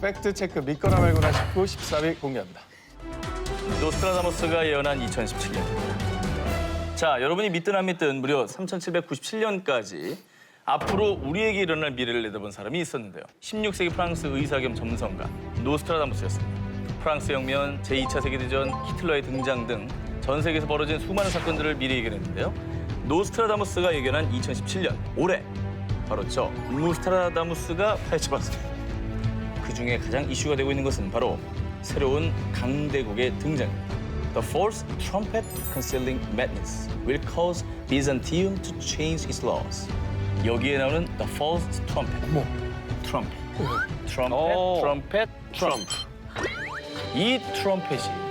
팩트 체크 믿거나 말거나 19, 14위 공개합니다. 노스트라다무스가 예언한 2017년. 자, 여러분이 믿든 안 믿든 무려 3797년까지 앞으로 우리에게 일어날 미래를 내다본 사람이 있었는데요. 16세기 프랑스 의사 겸 점성가 노스트라다무스였습니다. 프랑스 혁명, 제2차 세계대전, 히틀러의 등장 등 전 세계에서 벌어진 수많은 사건들을 미리 예견했는데요. 노스트라다무스가 예견한 2017년, 올해 바로 저 노스트라다무스가 파헤쳐봤습니다. 그중에 가장 이슈가 되고 있는 것은 바로 새로운 강대국의 등장입니다. The false trumpet concealing madness will cause Byzantium to change its laws. 여기에 나오는 the false trumpet. 트럼펫. 트럼펫. 이 트럼펫이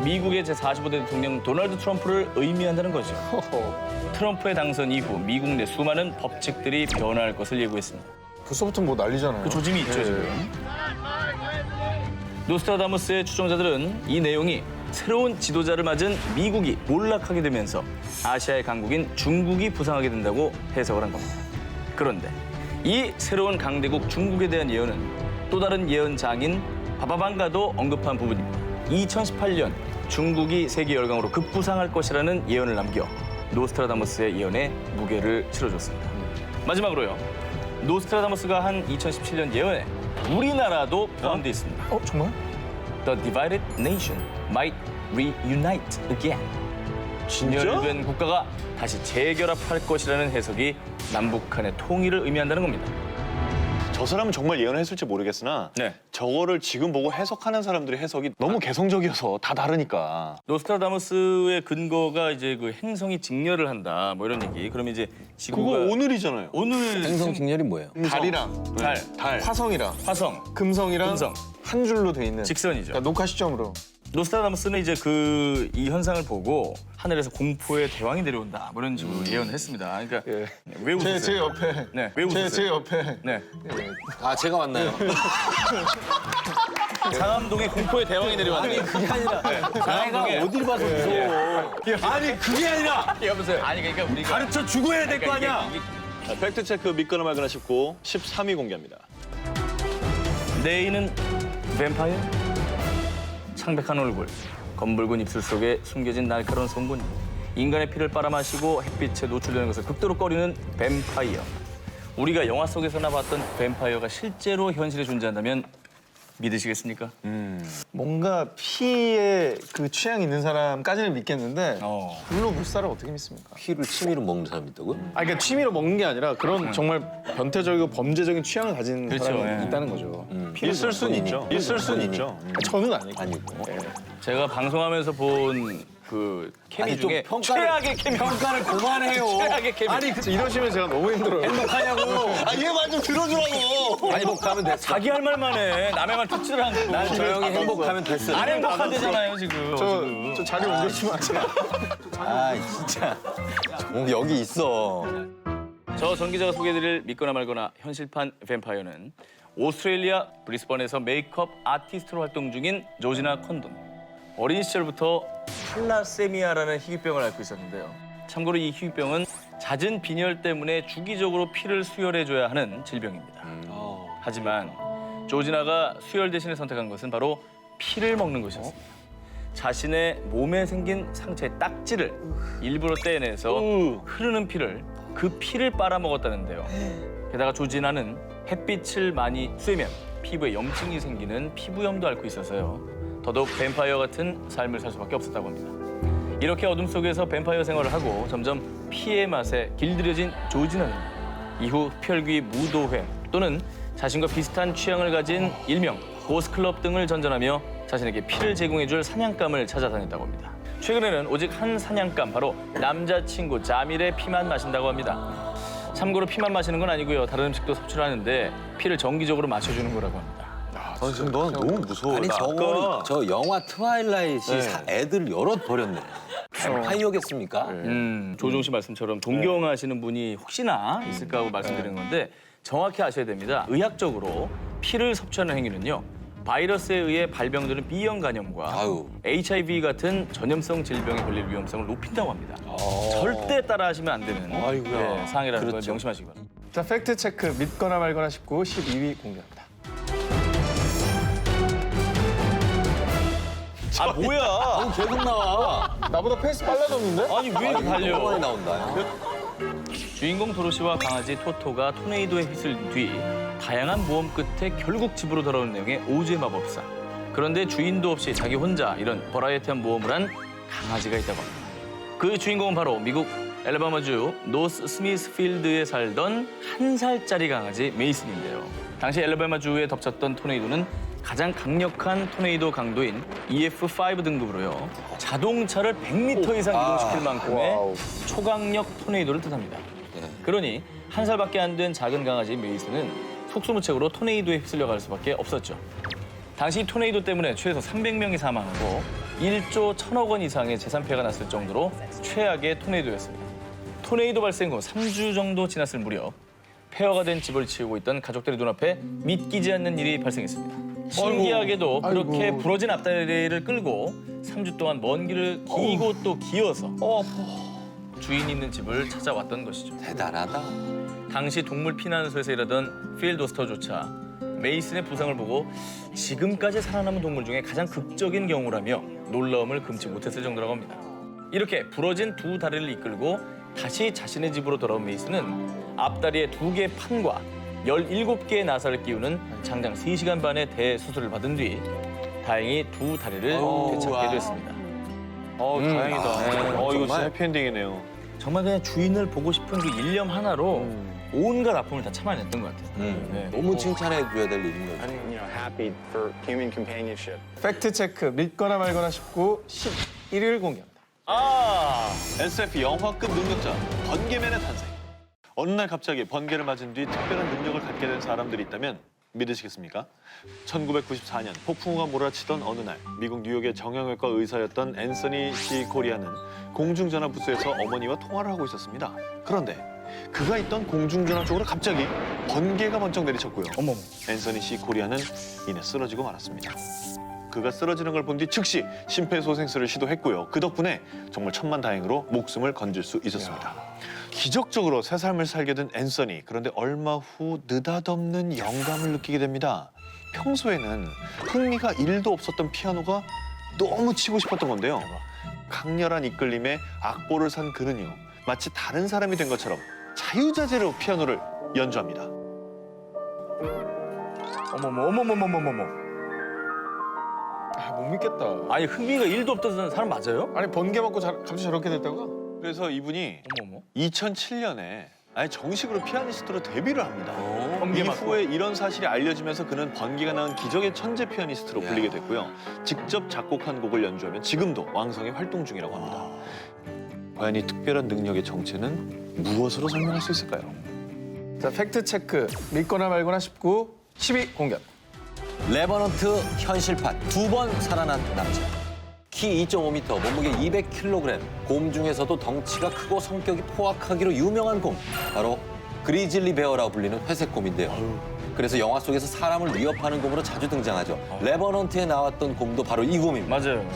미국의 제45대 대통령 도널드 트럼프를 의미한다는 거죠. 트럼프의 당선 이후 미국 내 수많은 법칙들이 변화할 것을 예고했습니다. 벌써부터 뭐 난리잖아요. 그 조짐이 있죠, 지금. 노스트라다무스의 추종자들은 이 내용이 새로운 지도자를 맞은 미국이 몰락하게 되면서 아시아의 강국인 중국이 부상하게 된다고 해석을 한 겁니다. 그런데 이 새로운 강대국 중국에 대한 예언은 또 다른 예언장인 바바방가도 언급한 부분입니다. 2018년 중국이 세계 열강으로 급부상할 것이라는 예언을 남겨 노스트라다무스의 예언에 무게를 실어줬습니다. 마지막으로요. 노스트라다무스가 한 2017년 예언에 우리나라도 포함되어 있습니다. 정말? The divided nation might reunite again. 진열된 국가가 다시 재결합할 것이라는 해석이 남북 간의 통일을 의미한다는 겁니다. 저 사람은 정말 예언을 했을지 모르겠으나 네. 저거를 지금 보고 해석하는 사람들의 해석이 너무 개성적이어서 다 다르니까. 노스트라다무스의 근거가 이제 그 행성이 직렬을 한다 뭐 이런 얘기. 그러면 이제 그거 지구가 오늘이잖아요. 오늘 행성 직렬이 뭐예요? 달이랑 달, 화성이랑 화성, 금성이랑 금성. 한 줄로 돼 있는 직선이죠. 그러니까 녹화 시점으로. 노스트라다무스는 이제 이 현상을 보고 하늘에서 공포의 대왕이 내려온다 뭐 이런 식으로 예언을 했습니다. 그러니까 예. 왜 웃으세요? 제 옆에. 네, 왜 웃으세요? 제 옆에. 네. 아, 제가 왔나요? 상암동에 공포의 대왕이 내려왔는데 그게 아니라 상암동에 어딜 봐서 무서워. 아니, 그게 아니라 여보세요. 아니 그러니까 우리가 가르쳐 주고 해야 될 거 아니야. 자, 팩트체크 믿거나 말거나 19, 13위 공개합니다. 내인은 뱀파이어? 창백한 얼굴, 검붉은 입술 속에 숨겨진 날카로운 성분, 인간의 피를 빨아마시고 햇빛에 노출되는 것을 극도로 꺼리는 뱀파이어. 우리가 영화 속에서나 봤던 뱀파이어가 실제로 현실에 존재한다면 믿으시겠습니까? 뭔가 피에 그 취향이 있는 사람까지는 믿겠는데 물로 물 사람 어떻게 믿습니까? 피를 취미로 먹는 사람이 있다고요? 그러니까 취미로 먹는 게 아니라 그런 정말 변태적이고 범죄적인 취향을 가진 그렇죠, 사람이 예. 있다는 거죠. 있을 순 있죠. 있을 순 있죠. 저는 아니고. 아니고. 제가 방송하면서 본 그 케미 아니, 좀 중에 평가를- 최악의 케미. 평가를 그만해요. 최악의 케미. 아니, 이러시면 제가 너무 힘들어요. 행복하냐고. 얘 말 좀 들어주라고. 행복하면 됐어. 자기 할 말만 해. 남의 말 듣지를 않고. 난 저 형이 행복하면 됐어. 안 행복한데잖아요, 지금. 저 자리 옮겨주시면 안 돼요? 아, 진짜. 여기 있어. 저 전 기자가 소개해드릴 믿거나 말거나 현실판 뱀파이어는 오스트레일리아 브리스번에서 메이크업 아티스트로 활동 중인 조지나 콘돈. 어린 시절부터 탈라세미아라는 희귀병을 앓고 있었는데요. 참고로 이 희귀병은 잦은 빈혈 때문에 주기적으로 피를 수혈해줘야 하는 질병입니다. 하지만 조지나가 수혈 대신에 선택한 것은 바로 피를 먹는 것이었습니다. 자신의 몸에 생긴 상처의 딱지를 일부러 떼내서 흐르는 피를 그 피를 빨아먹었다는데요. 게다가 조지나는 햇빛을 많이 쐬면 피부에 염증이 생기는 피부염도 앓고 있어서요. 더더욱 뱀파이어 같은 삶을 살 수밖에 없었다고 합니다. 이렇게 어둠 속에서 뱀파이어 생활을 하고 점점 피의 맛에 길들여진 조지나는 이후 흡혈귀 무도회 또는 자신과 비슷한 취향을 가진 일명 고스클럽 등을 전전하며 자신에게 피를 제공해줄 사냥감을 찾아다녔다고 합니다. 최근에는 오직 한 사냥감, 바로 남자친구 자밀의 피만 마신다고 합니다. 참고로 피만 마시는 건 아니고요. 다른 음식도 섭취를 하는데 피를 정기적으로 마셔주는 거라고 합니다. 지금 넌 너무 무서워. 아니, 나 저거는 저 영화 트와일라이트이 애들 여럿 버렸네. 뱀파이어겠습니까? 조종 씨 말씀처럼 동경하시는 분이 혹시나 있을까 하고 말씀드리는 건데 정확히 아셔야 됩니다. 의학적으로 피를 섭취하는 행위는요. 바이러스에 의해 발병되는 B형 감염과 아유. HIV 같은 전염성 질병에 걸릴 위험성을 높인다고 합니다. 절대 따라하시면 안 되는 아이고야. 사항이라는 걸 그렇죠. 명심하시기 바랍니다. 자, 팩트 체크 믿거나 말거나 19, 12위 공개합니다. 아 뭐야? 계속 나와. 나보다 페이스 빨라졌는데? 아니 왜 이렇게 너무 많이 달려? 나온다. 주인공 도로시와 강아지 토토가 토네이도에 휩쓸린 뒤 다양한 모험 끝에 결국 집으로 돌아오는 내용의 오즈의 마법사. 그런데 주인도 없이 자기 혼자 이런 버라이어티한 모험을 한 강아지가 있다고 합니다. 그 주인공은 바로 미국 엘라바마주 노스 스미스필드에 살던 1살짜리 강아지 메이슨인데요. 당시 엘라바마주에 덮쳤던 토네이도는 가장 강력한 토네이도 강도인 EF5 등급으로요. 자동차를 100m 이상 이동시킬 만큼의 초강력 토네이도를 뜻합니다. 그러니 1살밖에 안 된 작은 강아지 메이슨은 속수무책으로 토네이도에 휩쓸려갈 수밖에 없었죠. 당시 토네이도 때문에 최소 300명이 사망하고 1조 1,000억 원 이상의 재산 피해가 났을 정도로 최악의 토네이도였습니다. 토네이도 발생 후 3주 정도 지났을 무렵 폐허가 된 집을 치우고 있던 가족들의 눈앞에 믿기지 않는 일이 발생했습니다. 신기하게도 그렇게 부러진 앞다리를 끌고 3주 동안 먼 길을 기고 또 기어서 주인 있는 집을 찾아왔던 것이죠. 대단하다. 당시 동물 피난소에서 일하던 필 도스터조차 메이슨의 부상을 보고 지금까지 살아남은 동물 중에 가장 극적인 경우라며 놀라움을 금치 못했을 정도라고 합니다. 이렇게 부러진 두 다리를 이끌고 다시 자신의 집으로 돌아온 메이슨은 앞다리에 2개의 판과 17개의 나사를 끼우는 장장 3시간 반의 대수술을 받은 뒤 다행히 두 다리를 되찾게 됐습니다. 다행이다. 네, 이거 진짜 정말. 해피엔딩이네요. 정말 그냥 주인을 보고 싶은 그 일념 하나로 온갖 아픔을 다 참아냈던 것 같아요. 네. 너무 칭찬해줘야 될 일인 거죠. happy for human companionship. 팩트 체크 믿거나 말거나 19, 11일 공개합니다. SF 영화급 능력자 번개맨의 탄생. 어느 날 갑자기 번개를 맞은 뒤 특별한 능력을 갖게 된 사람들이 있다면 믿으시겠습니까? 1994년 폭풍우가 몰아치던 어느 날 미국 뉴욕의 정형외과 의사였던 앤서니 C. 코리아는 공중전화 부스에서 어머니와 통화를 하고 있었습니다. 그런데 그가 있던 공중전화 쪽으로 갑자기 번개가 번쩍 내리쳤고요. 앤서니 C. 코리아는 이내 쓰러지고 말았습니다. 그가 쓰러지는 걸 본 뒤 즉시 심폐소생술을 시도했고요. 그 덕분에 정말 천만다행으로 목숨을 건질 수 있었습니다. 기적적으로 새 삶을 살게 된 앤서니. 그런데 얼마 후 느닷없는 영감을 느끼게 됩니다. 평소에는 흥미가 1도 없었던 피아노가 너무 치고 싶었던 건데요. 강렬한 이끌림에 악보를 산 그는요. 마치 다른 사람이 된 것처럼 자유자재로 피아노를 연주합니다. 어머머머머머머머머. 못 믿겠다. 아니 흥미가 1도 없던 사람 맞아요? 아니 번개 맞고 갑자기 저렇게 됐다고? 그래서 이분이 어머머. 2007년에 아예 정식으로 피아니스트로 데뷔를 합니다. 번개 맞고. 이후에 이런 사실이 알려지면서 그는 번개가 낳은 기적의 천재 피아니스트로 야. 불리게 됐고요. 직접 작곡한 곡을 연주하면 지금도 왕성히 활동 중이라고 합니다. 과연 이 특별한 능력의 정체는 무엇으로 설명할 수 있을까요? 자 팩트 체크 믿거나 말거나 19, 12 공개합니다. 레버넌트 현실판 2번 살아난 남자. 키 2.5m, 몸무게 200kg, 곰 중에서도 덩치가 크고 성격이 포악하기로 유명한 곰. 바로 그리즐리 베어라고 불리는 회색곰인데요. 그래서 영화 속에서 사람을 위협하는 곰으로 자주 등장하죠. 레버넌트에 나왔던 곰도 바로 이 곰입니다. 맞아요.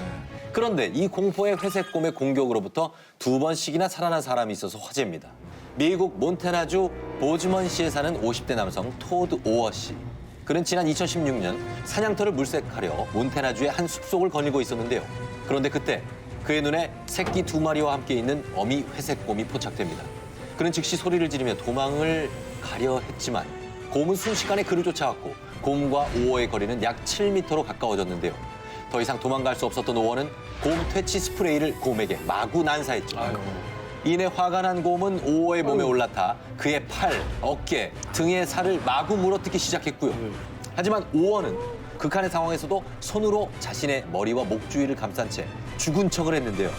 그런데 이 공포의 회색곰의 공격으로부터 2번씩이나 살아난 사람이 있어서 화제입니다. 미국 몬태나주 보즈먼시에 사는 50대 남성 토드 오어 씨. 그는 지난 2016년 사냥터를 물색하려 몬태나주의 한 숲속을 거닐고 있었는데요. 그런데 그때 그의 눈에 새끼 2마리와 함께 있는 어미 회색곰이 포착됩니다. 그는 즉시 소리를 지르며 도망을 가려 했지만 곰은 순식간에 그를 쫓아왔고 곰과 오어의 거리는 약 7m로 가까워졌는데요. 더 이상 도망갈 수 없었던 오어는 곰 퇴치 스프레이를 곰에게 마구 난사했죠. 이내 화가 난 곰은 오어의 몸에 올라타 그의 팔, 어깨, 등의 살을 마구 물어뜯기 시작했고요. 하지만 오어는 극한의 상황에서도 손으로 자신의 머리와 목 주위를 감싼 채 죽은 척을 했는데요.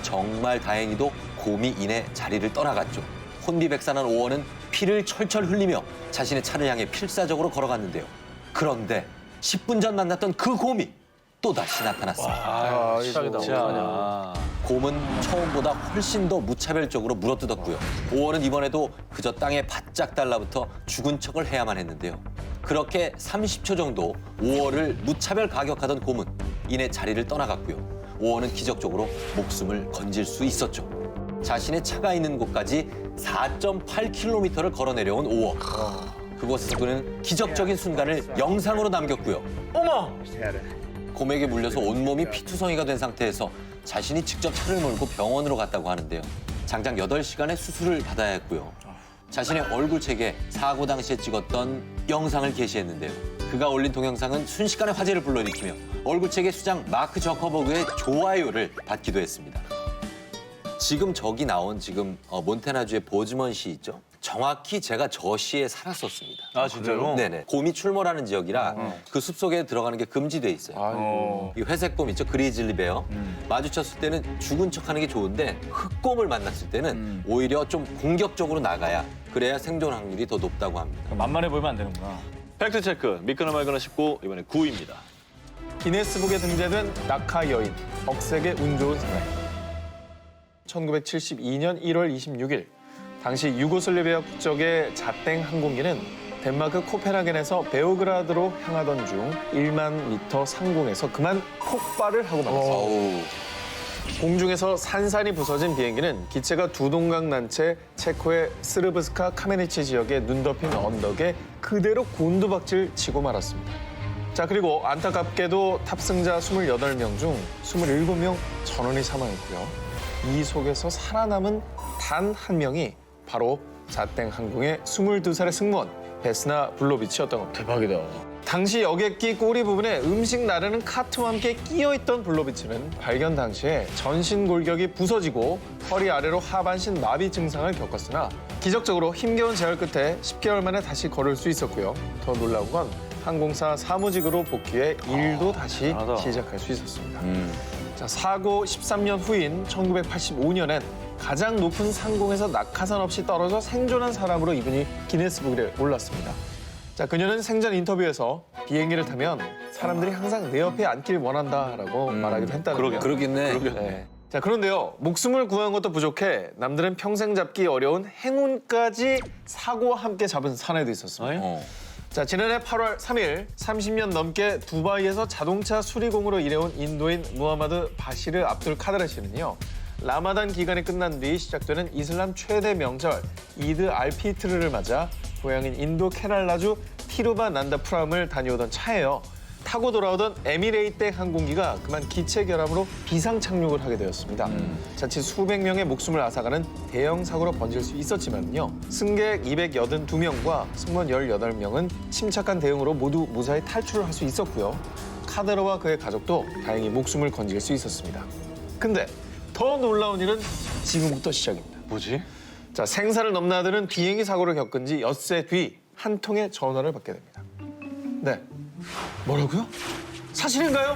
정말 다행히도 곰이 이내 자리를 떠나갔죠. 혼비백산한 오어는 피를 철철 흘리며 자신의 차를 향해 필사적으로 걸어갔는데요. 그런데 10분 전 만났던 그 곰이 또다시 나타났습니다. 시작이다. 자, 곰은 처음보다 훨씬 더 무차별적으로 물어뜯었고요. 오어는 이번에도 그저 땅에 바짝 달라붙어 죽은 척을 해야만 했는데요. 그렇게 30초 정도 오어를 무차별 가격하던 곰은 이내 자리를 떠나갔고요. 오어는 기적적으로 목숨을 건질 수 있었죠. 자신의 차가 있는 곳까지 4.8km를 걸어 내려온 오어. 그곳에서 그는 기적적인 순간을 영상으로 남겼고요. 어머! 곰에게 물려서 온몸이 피투성이가 된 상태에서 자신이 직접 차를 몰고 병원으로 갔다고 하는데요. 장장 8시간의 수술을 받아야 했고요. 자신의 얼굴책에 사고 당시에 찍었던 영상을 게시했는데요. 그가 올린 동영상은 순식간에 화제를 불러일으키며 얼굴책의 수장 마크 저커버그의 좋아요를 받기도 했습니다. 지금 저기 나온 몬태나주의 보즈먼시 있죠? 정확히 제가 저 시에 살았었습니다. 아, 진짜로? 네네. 곰이 출몰하는 지역이라 그 숲속에 들어가는 게 금지돼 있어요. 이 회색곰 있죠? 그리즐리 베어. 마주쳤을 때는 죽은 척하는 게 좋은데 흑곰을 만났을 때는 오히려 좀 공격적으로 나가야 그래야 생존 확률이 더 높다고 합니다. 만만해 보이면 안 되는구나. 팩트 체크 믿거나 말거나 싶고 이번에 9위입니다. 기네스북에 등재된 낙하 여인, 억색의 운 좋은 사나이. 1972년 1월 26일 당시 유고슬라비아 국적의 자땡 항공기는 덴마크 코펜하겐에서 베오그라드로 향하던 중 1만 미터 상공에서 그만 폭발을 하고 말았습니다. 어우. 공중에서 산산이 부서진 비행기는 기체가 두 동강 난 채 체코의 스르브스카 카메니치 지역의 눈 덮인 언덕에 그대로 곤두박질 치고 말았습니다. 자, 그리고 안타깝게도 탑승자 28명 중 27명 전원이 사망했고요. 이 속에서 살아남은 단 한 명이 바로 자땡 항공의 22살의 승무원 베스나 블로비치였던 겁니다. 대박이다. 당시 여객기 꼬리 부분에 음식 나르는 카트와 함께 끼어있던 블로비치는 발견 당시에 전신 골격이 부서지고 허리 아래로 하반신 마비 증상을 겪었으나 기적적으로 힘겨운 재활 끝에 10개월 만에 다시 걸을 수 있었고요. 더 놀라운 건 항공사 사무직으로 복귀해 일도 다시 대단하다. 시작할 수 있었습니다. 자, 사고 13년 후인 1985년엔 가장 높은 상공에서 낙하산 없이 떨어져 생존한 사람으로 이분이 기네스북에 올랐습니다. 자, 그녀는 생전 인터뷰에서 비행기를 타면 사람들이 항상 내 옆에 앉길 원한다라고 말하기도 했다는데요. 그러겠네. 네. 자, 그런데요. 목숨을 구한 것도 부족해 남들은 평생 잡기 어려운 행운까지 사고와 함께 잡은 사내도 있었습니다. 자, 지난해 8월 3일 30년 넘게 두바이에서 자동차 수리공으로 일해온 인도인 무하마드 바시르 압둘 카드라 씨는요. 라마단 기간이 끝난 뒤 시작되는 이슬람 최대 명절 이드 알피트르를 맞아 고향인 인도 케랄라주 티루바 난다푸람을 다녀오던 차에요. 타고 돌아오던 에미레이트 항공기가 그만 기체 결함으로 비상 착륙을 하게 되었습니다. 자칫 수백 명의 목숨을 앗아가는 대형 사고로 번질 수 있었지만요. 승객 282명과 승무원 18명은 침착한 대응으로 모두 무사히 탈출을 할 수 있었고요. 카드라와 그의 가족도 다행히 목숨을 건질 수 있었습니다. 근데 더 놀라운 일은 지금부터 시작입니다. 뭐지? 자, 생사를 넘나드는 비행기 사고를 겪은 지 엿새 뒤 한 통의 전화를 받게 됩니다. 네. 뭐라고요? 사실인가요?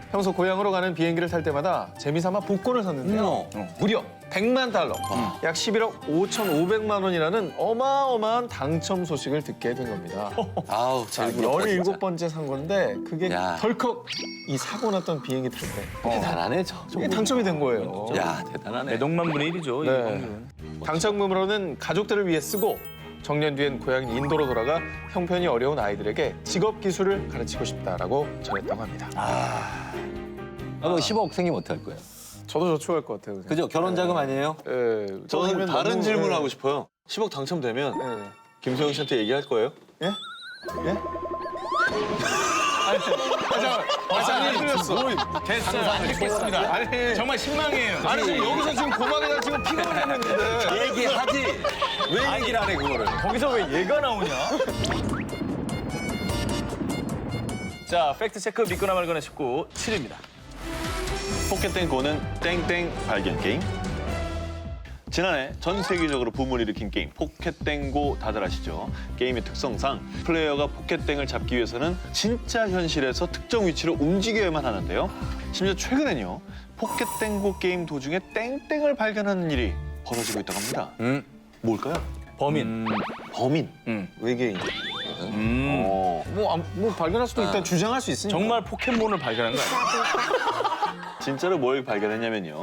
평소 고향으로 가는 비행기를 탈 때마다 재미삼아 복권을 샀는데요. 무려 100만 달러, 약 11억 5,500만 원이라는 어마어마한 당첨 소식을 듣게 된 겁니다. 아우, 자, 제일 부럽다, 진짜. 17번째 산 건데 그게 야. 덜컥 이 사고 났던 비행기 탈 때 대단하네, 이게 당첨이 된 거예요. 야, 대단하네. 매덕만 분의 1이죠. 이 네. 확률은. 당첨금으로는 가족들을 위해 쓰고 정년 뒤엔 고향인 인도로 돌아가 형편이 어려운 아이들에게 직업 기술을 가르치고 싶다라고 전했다고 합니다. 뭐 10억 생기면 어떡할 거예요? 저도 저축할 것 같아요. 그냥. 그죠? 결혼 자금 아니에요? 예, 저는 하면 다른 너무, 질문을 예. 하고 싶어요. 10억 당첨되면 예. 김소영 씨한테 얘기할 거예요? 예? 예? 아니, 됐어요. 안 듣겠습니다. 아니, 정말 실망해요. 아니 지금 여기서 지금 고막에다 지금 피가 흘리고 있는데. 얘기하지. 왜 얘기를 안 해, 그거를? 거기서 왜 얘가 나오냐? 자, 팩트체크 믿거나 말거나 싶고 7위입니다. 포켓땡고는 땡땡 발견 게임. 지난해 전 세계적으로 붐을 일으킨 게임 포켓땡고 다들 아시죠? 게임의 특성상 플레이어가 포켓땡을 잡기 위해서는 진짜 현실에서 특정 위치로 움직여야만 하는데요. 심지어 최근엔요. 포켓땡고 게임 도중에 땡땡을 발견하는 일이 벌어지고 있다고 합니다. 뭘까요? 범인. 범인. 외계인. 어. 뭐 발견할 수도 있다 주장할 수 있으니까. 정말 포켓몬을 발견한 거 아니에요? 진짜로 뭘 발견했냐면요.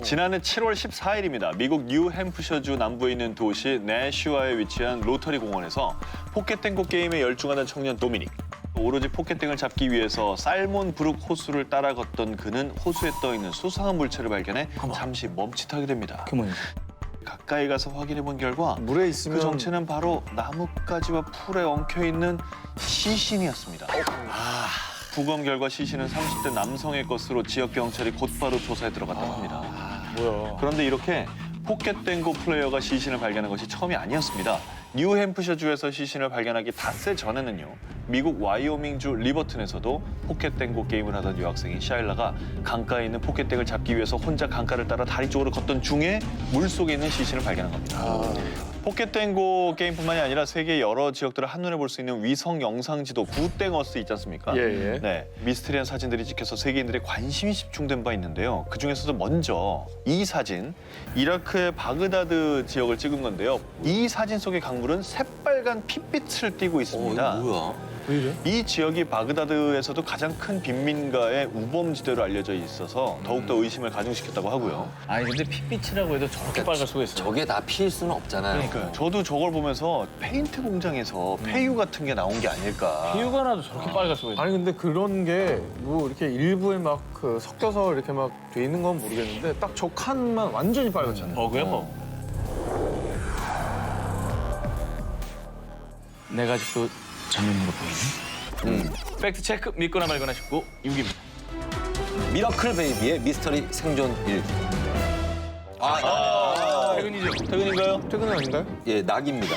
지난해 7월 14일입니다. 미국 뉴햄프셔주 남부에 있는 도시 내슈아에 위치한 로터리 공원에서 포켓땡고 게임에 열중하던 청년 도미닉. 오로지 포켓땡을 잡기 위해서 살몬 브룩 호수를 따라 걷던 그는 호수에 떠있는 수상한 물체를 발견해 잠시 멈칫하게 됩니다. 포켓몬이. 가까이 가서 확인해 본 결과 물에 있으면 그 정체는 바로 나뭇가지와 풀에 엉켜있는 시신이었습니다. 부검 결과 시신은 30대 남성의 것으로 지역 경찰이 곧바로 조사에 들어갔다고 합니다. 그런데 이렇게 포켓땡고 플레이어가 시신을 발견한 것이 처음이 아니었습니다. 뉴햄프셔주에서 시신을 발견하기 닷새 전에는요. 미국 와이오밍주 리버튼에서도 포켓땡고 게임을 하던 여학생인 샤일라가 강가에 있는 포켓땡을 잡기 위해서 혼자 강가를 따라 다리 쪽으로 걷던 중에 물속에 있는 시신을 발견한 겁니다. 포켓땡고 게임뿐만이 아니라 세계 여러 지역들을 한눈에 볼 수 있는 위성 영상지도 구땡어스 있지 않습니까? 예. 네, 미스테리한 사진들이 찍혀서 세계인들의 관심이 집중된 바 있는데요. 그중에서도 먼저 이 사진, 이라크의 바그다드 지역을 찍은 건데요. 이 사진 속의 강물은 새빨간 핏빛을 띠고 있습니다. 이거 뭐야? 왜 이 지역이 바그다드에서도 가장 큰 빈민가의 우범지대로 알려져 있어서 더욱더 의심을 가중시켰다고 하고요. 아니 근데 핏빛이라고 해도 저렇게 빨갈 수가 있어요. 저게 다 피일 수는 없잖아요. 그러니까요. 저도 저걸 보면서 페인트 공장에서 폐유 같은 게 나온 게 아닐까. 피우가 나도 저렇게 빨갈 수가 있어요. 아니 근데 그런 게 뭐 이렇게 일부에 막 그 섞여서 이렇게 막 돼 있는 건 모르겠는데 딱 저 칸만 완전히 빨갛잖아요. 버그야 버그. 내가 아직도 장면으로 보이니? 팩트 체크 믿거나 말거나 싶고 6입니다. 미러클 베이비의 미스터리 생존 일기. 퇴근이죠. 퇴근인가요? 퇴근 아닌가요? 예, 낙입니다.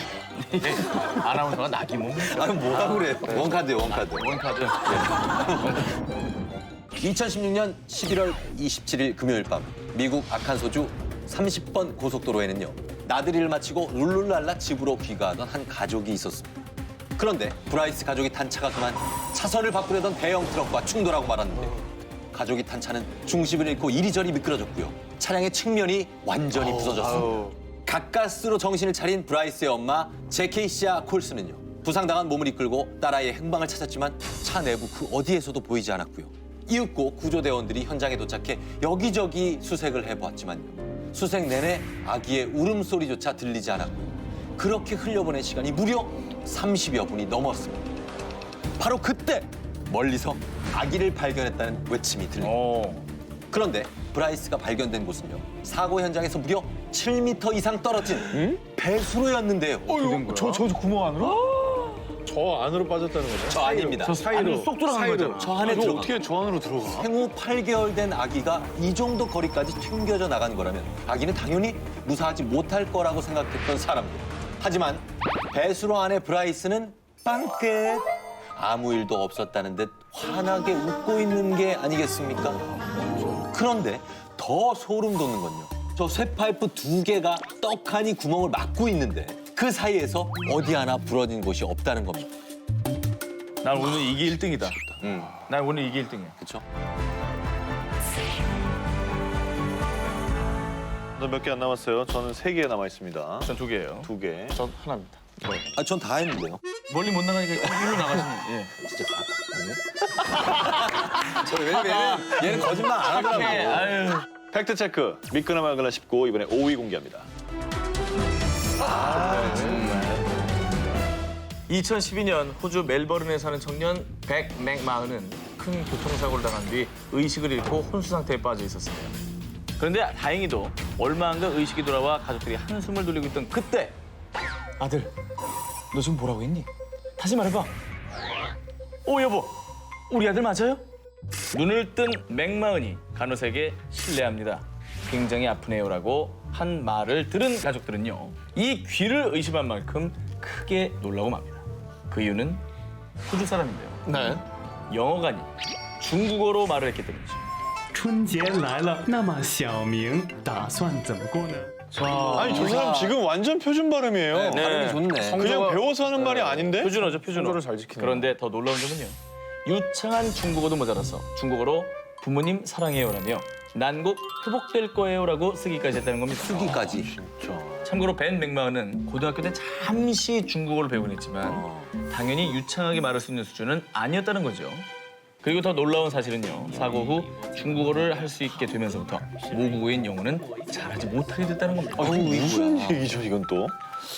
아나운서가 낙이 뭐? 아니 뭐라 그래? 원카드요, 원카드. 원카드. 2016년 11월 27일 금요일 밤 미국 아칸소주 30번 고속도로에는요. 나들이를 마치고 룰루랄라 집으로 귀가하던 한 가족이 있었습니다. 그런데 브라이스 가족이 탄 차가 그만 차선을 바꾸려던 대형 트럭과 충돌하고 말았는데 가족이 탄 차는 중심을 잃고 이리저리 미끄러졌고요. 차량의 측면이 완전히 부서졌습니다. 가까스로 정신을 차린 브라이스의 엄마 제케이시아 콜스는요. 부상당한 몸을 이끌고 딸아이의 행방을 찾았지만 차 내부 그 어디에서도 보이지 않았고요. 이윽고 구조대원들이 현장에 도착해 여기저기 수색을 해보았지만요. 수색 내내 아기의 울음소리조차 들리지 않았고요. 그렇게 흘려보낸 시간이 무려 30여 분이 넘었습니다. 바로 그때 멀리서 아기를 발견했다는 외침이 들립니다. 그런데 브라이스가 발견된 곳은요. 사고 현장에서 무려 7m 이상 떨어진 배수로였는데요. 저 구멍 안으로? 저 안으로 빠졌다는 거죠? 저 아닙니다. 저 사이로 쏙 들어간 거잖아. 저 안에 이거 들어가. 어떻게 저 안으로 들어가? 생후 8개월 된 아기가 이 정도 거리까지 튕겨져 나간 거라면 아기는 당연히 무사하지 못할 거라고 생각했던 사람들. 하지만 배수로 안에 브라이스는 빵끝 아무 일도 없었다는 듯 환하게 웃고 있는 게 아니겠습니까? 그런데 더 소름 돋는 건요. 저 쇠파이프 2개가 떡하니 구멍을 막고 있는데 그 사이에서 어디 하나 부러진 곳이 없다는 겁니다. 난 오늘 이게 1등이다. 난 오늘 이게 1등이야. 그렇죠? 몇 개 안 남았어요. 저는 3개 남아 있습니다. 전 2개예요. 2개. 전 하나입니다. 아, 전 다 했는데요. 멀리 못 나가니까 일로 나가시면 예. 왜냐면 얘는 거짓말 안 하더라고. 아유. 팩트 체크. 믿거나 말거나 싶고 이번에 5위 공개합니다. 2012년 호주 멜버른에 사는 청년 백 맥마흔은 큰 교통사고를 당한 뒤 의식을 잃고 혼수 상태에 빠져 있었습니다. 그런데 다행히도 얼마 안 가 의식이 돌아와 가족들이 한숨을 돌리고 있던 그때 아들, 너 지금 뭐라고 했니? 다시 말해봐. 오 여보, 우리 아들 맞아요? 눈을 뜬 맥마흔이 간호사에게 실례합니다. 굉장히 아프네요라고 한 말을 들은 가족들은요. 이 귀를 의심한 만큼 크게 놀라고 맙니다. 그 이유는 호주 사람인데요. 네. 영어가 아닌 중국어로 말을 했기 때문이죠. 春节来了，那么小明打算怎么过呢？ 아니 저 사람 지금 완전 표준 발음이에요. 네. 발음이 좋네. 그냥 배워서 하는 말이 아닌데? 표준어죠, 표준어. 표준어를 잘 지키네요. 그런데 더 놀라운 점은요. 유창한 중국어도 모자라서 중국어로 부모님 사랑해요라며 난곧 회복될 거예요라고 쓰기까지 했다는 겁니다. 쓰기까지. 진짜. 참고로 벤 맥마흔은 고등학교 때 잠시 중국어를 배우긴 했지만 당연히 유창하게 말할 수 있는 수준은 아니었다는 거죠. 그리고 더 놀라운 사실은요. 사고 후 중국어를 할 수 있게 되면서부터 모국어인 영어는 잘하지 못하게 됐다는 겁니다. 무슨 얘기죠 이건 또?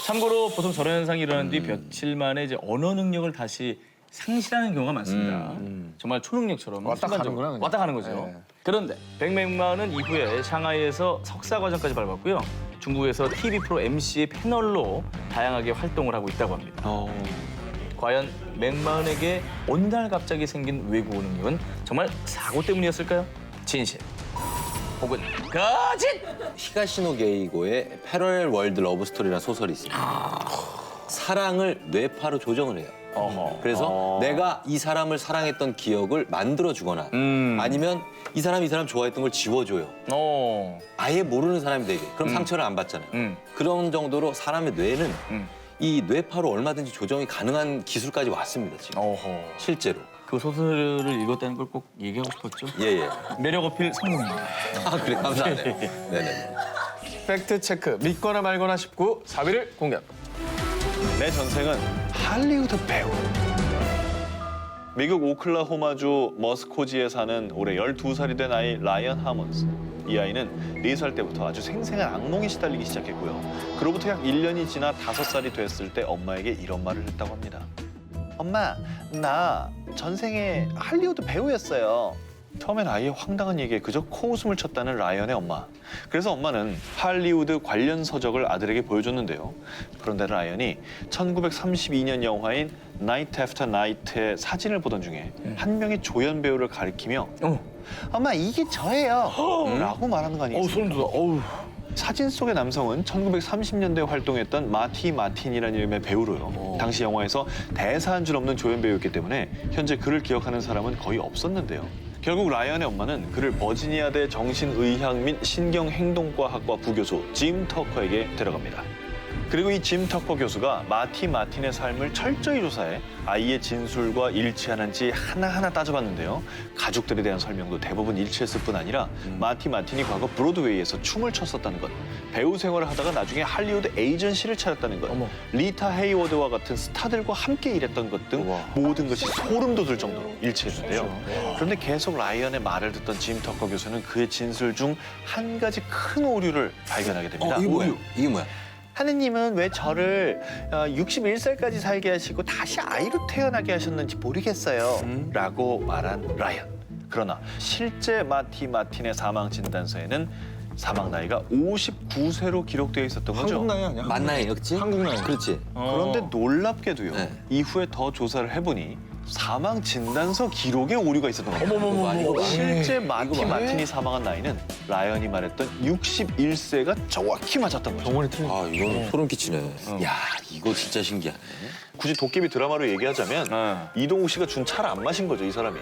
참고로 보통 저런 현상이 일어난 뒤 며칠 만에 이제 언어 능력을 다시 상실하는 경우가 많습니다. 정말 초능력처럼 왔다 순간적으로 가는구나, 그냥. 왔다 가는 거죠. 네. 그런데 백맥마흔은 이후에 샹하이에서 석사 과정까지 밟았고요. 중국에서 TV 프로 MC 패널로 다양하게 활동을 하고 있다고 합니다. 과연 맥마은에게 어느 날 갑자기 생긴 외국어 능력은 정말 사고 때문이었을까요? 진실 혹은 거짓! 히가시노 게이고의 패러렐 월드 러브 스토리라는 소설이 있습니다. 사랑을 뇌파로 조정을 해요. 그래서 내가 이 사람을 사랑했던 기억을 만들어주거나 아니면 이 사람 좋아했던 걸 지워줘요. 아예 모르는 사람이 되게. 그럼 상처를 안 받잖아요. 그런 정도로 사람의 뇌는 이 뇌파로 얼마든지 조정이 가능한 기술까지 왔습니다, 지금. 실제로. 그 소설을 읽었다는 걸 꼭 얘기하고 싶었죠? 예. 매력 어필 성공입니다. 아, 그래, 감사하네요. 네네. 팩트 체크 믿거나 말거나 19 4위를 공개합니다. 내 전생은 할리우드 배우. 미국 오클라호마주 머스코지에 사는 올해 12살이 된 아이 라이언 하먼스. 이 아이는 4살 때부터 아주 생생한 악몽에 시달리기 시작했고요. 그로부터 약 1년이 지나 5살이 됐을 때 엄마에게 이런 말을 했다고 합니다. 엄마, 나 전생에 할리우드 배우였어요. 처음엔 아이의 황당한 얘기에 그저 코웃음을 쳤다는 라이언의 엄마. 그래서 엄마는 할리우드 관련 서적을 아들에게 보여줬는데요. 그런데 라이언이 1932년 영화인 나이트 애프터 나이트의 사진을 보던 중에 한 명의 조연 배우를 가리키며 엄마, 이게 저예요 라고 말하는 거 아니겠습니까? 소름 돋아. 어우. 사진 속의 남성은 1930년대에 활동했던 마티 마틴이라는 이름의 배우로요. 당시 영화에서 대사 한 줄 없는 조연 배우였기 때문에 현재 그를 기억하는 사람은 거의 없었는데요. 결국 라이언의 엄마는 그를 버지니아대 정신의학 및 신경행동과학과 부교수 짐 터커에게 데려갑니다. 그리고 이 짐 터커 교수가 마티 마틴의 삶을 철저히 조사해 아이의 진술과 일치하는지 하나하나 따져봤는데요. 가족들에 대한 설명도 대부분 일치했을 뿐 아니라 마티 마틴이 과거 브로드웨이에서 춤을 췄었다는 것, 배우 생활을 하다가 나중에 할리우드 에이전시를 차렸다는 것, 리타 헤이워드와 같은 스타들과 함께 일했던 것 등 모든 것이 소름 돋을 정도로 일치했는데요. 그런데 계속 라이언의 말을 듣던 짐 터커 교수는 그의 진술 중 한 가지 큰 오류를 발견하게 됩니다. 이게 뭐야? 하느님은 왜 저를 61살까지 살게 하시고 다시 아이로 태어나게 하셨는지 모르겠어요. 라고 말한 라이언. 그러나 실제 마티 마틴의 사망 진단서에는 사망 나이가 59세로 기록되어 있었던 거죠. 한국 나이 아니야? 만 나이였지? 한국 나이. 그렇지. 그런데 놀랍게도요. 네. 이후에 더 조사를 해보니 사망 진단서 기록에 오류가 있었던 겁니다. 실제 마티 마틴이 사망한 나이는 라이언이 말했던 61세가 정확히 맞았던 거죠. 영원히 틀린. 아, 이건 소름 끼치네. 야, 이거 진짜 신기하네. 굳이 도깨비 드라마로 얘기하자면 이동욱 씨가 준 차를 안 마신 거죠, 이 사람이.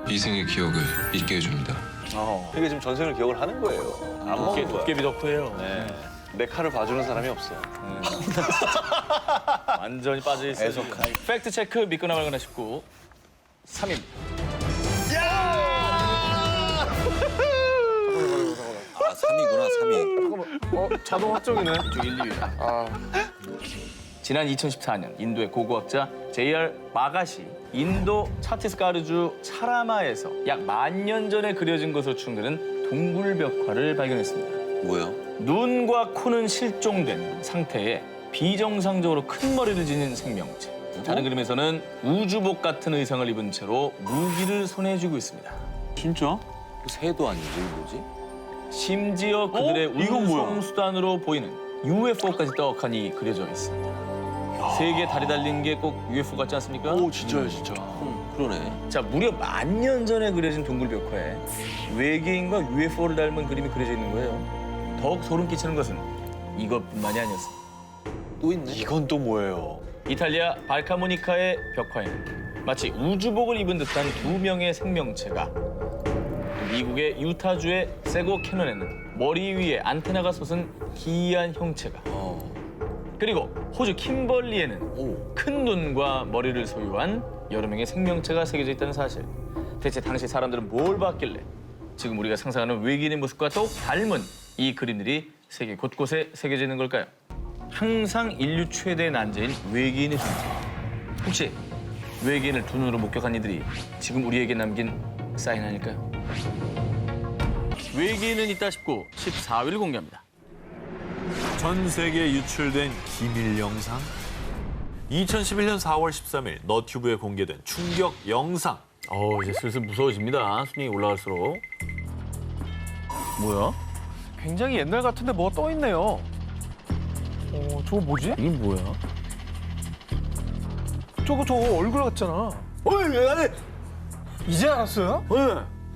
이생의 기억을 잊게 해줍니다. 그러니까 지금 전생을 기억을 하는 거예요. 안 먹은 거야. 도깨비 덕후예요. 네. 내 칼을 봐주는 사람이 없어. 완전히 빠져있어요. 팩트 체크 믿거나 말거나 19 3입니다. 아, 3위구나, 3위. 자동 확정이네. 이쪽 1, 2위야. 지난 2014년 인도의 고고학자 J.R. 마가시 인도 차티스가르주 차라마에서 약 10,000년 전에 그려진 것으로 추정되는 동굴벽화를 발견했습니다. 뭐야? 눈과 코는 실종된 상태에 비정상적으로 큰 머리를 지닌 생명체. 다른 그림에서는 우주복 같은 의상을 입은 채로 무기를 손에 쥐고 있습니다. 진짜? 새도 아니지, 뭐지? 심지어 그들의 이건 뭐야? 운송수단으로 보이는 UFO까지 떡하니 그려져 있습니다. 세 개 다리 달린 게 꼭 UFO 같지 않습니까? 오, 진짜요, 진짜. 그러네. 자, 무려 10,000년 전에 그려진 동굴벽화에 외계인과 UFO를 닮은 그림이 그려져 있는 거예요. 더욱 소름 끼치는 것은 이것뿐만이 아니었습니다. 또 있네. 이건 또 뭐예요? 이탈리아 발카모니카의 벽화에는 마치 우주복을 입은 듯한 2명의 생명체가, 미국의 유타주의 세고 캐논에는 머리 위에 안테나가 솟은 기이한 형체가, 그리고 호주 킴벌리에는 큰 눈과 머리를 소유한 여러 명의 생명체가 새겨져 있다는 사실. 대체 당시 사람들은 뭘 봤길래 지금 우리가 상상하는 외계인의 모습과 똑 닮은 이 그림들이 세계 곳곳에 새겨져 있는 걸까요? 항상 인류 최대의 난제인 외계인의 존재. 혹시 외계인을 두 눈으로 목격한 이들이 지금 우리에게 남긴 사인 아닐까요? 외계인은 있다 싶고 14위를 공개합니다. 전 세계에 유출된 기밀 영상? 2011년 4월 13일 너튜브에 공개된 충격 영상. 이제 슬슬 무서워집니다. 순위 올라갈수록. 뭐야? 굉장히 옛날 같은데 뭐가 떠 있네요. 저거 뭐지? 이게 뭐야? 저거 얼굴 같잖아. 이제 알았어요?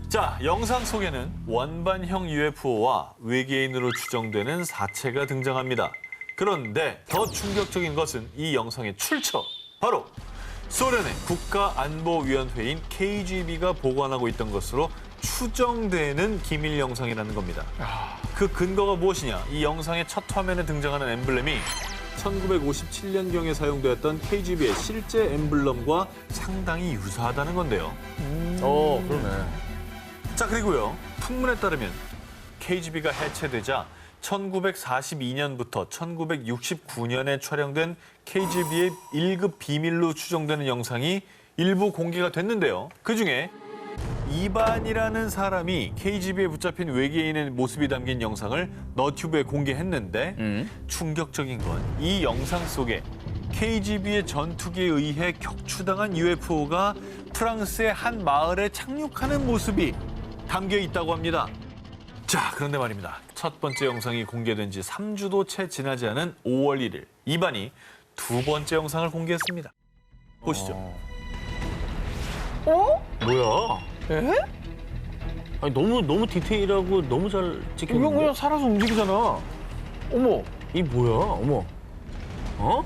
자, 영상 속에는 원반형 UFO와 외계인으로 추정되는 사체가 등장합니다. 그런데 더 충격적인 것은 이 영상의 출처. 바로 소련의 국가안보위원회인 KGB가 보관하고 있던 것으로 추정되는 기밀 영상이라는 겁니다. 그 근거가 무엇이냐? 이 영상의 첫 화면에 등장하는 엠블렘이 1957년경에 사용되었던 KGB의 실제 엠블럼과 상당히 유사하다는 건데요. 그러네. 자, 그리고요. 풍문에 따르면 KGB가 해체되자 1942년부터 1969년에 촬영된 KGB의 1급 비밀로 추정되는 영상이 일부 공개가 됐는데요. 그중에 이반이라는 사람이 KGB에 붙잡힌 외계인의 모습이 담긴 영상을 너튜브에 공개했는데 충격적인 건 이 영상 속에 KGB의 전투기에 의해 격추당한 UFO가 프랑스의 한 마을에 착륙하는 모습이 담겨 있다고 합니다. 자, 그런데 말입니다. 첫 번째 영상이 공개된 지 3주도 채 지나지 않은 5월 1일, 이반이 두 번째 영상을 공개했습니다. 보시죠. 뭐야? 에? 아니 너무 디테일하고 너무 잘 찍혔는데. 이건 그냥 살아서 움직이잖아. 어머. 이 뭐야? 어머. 어?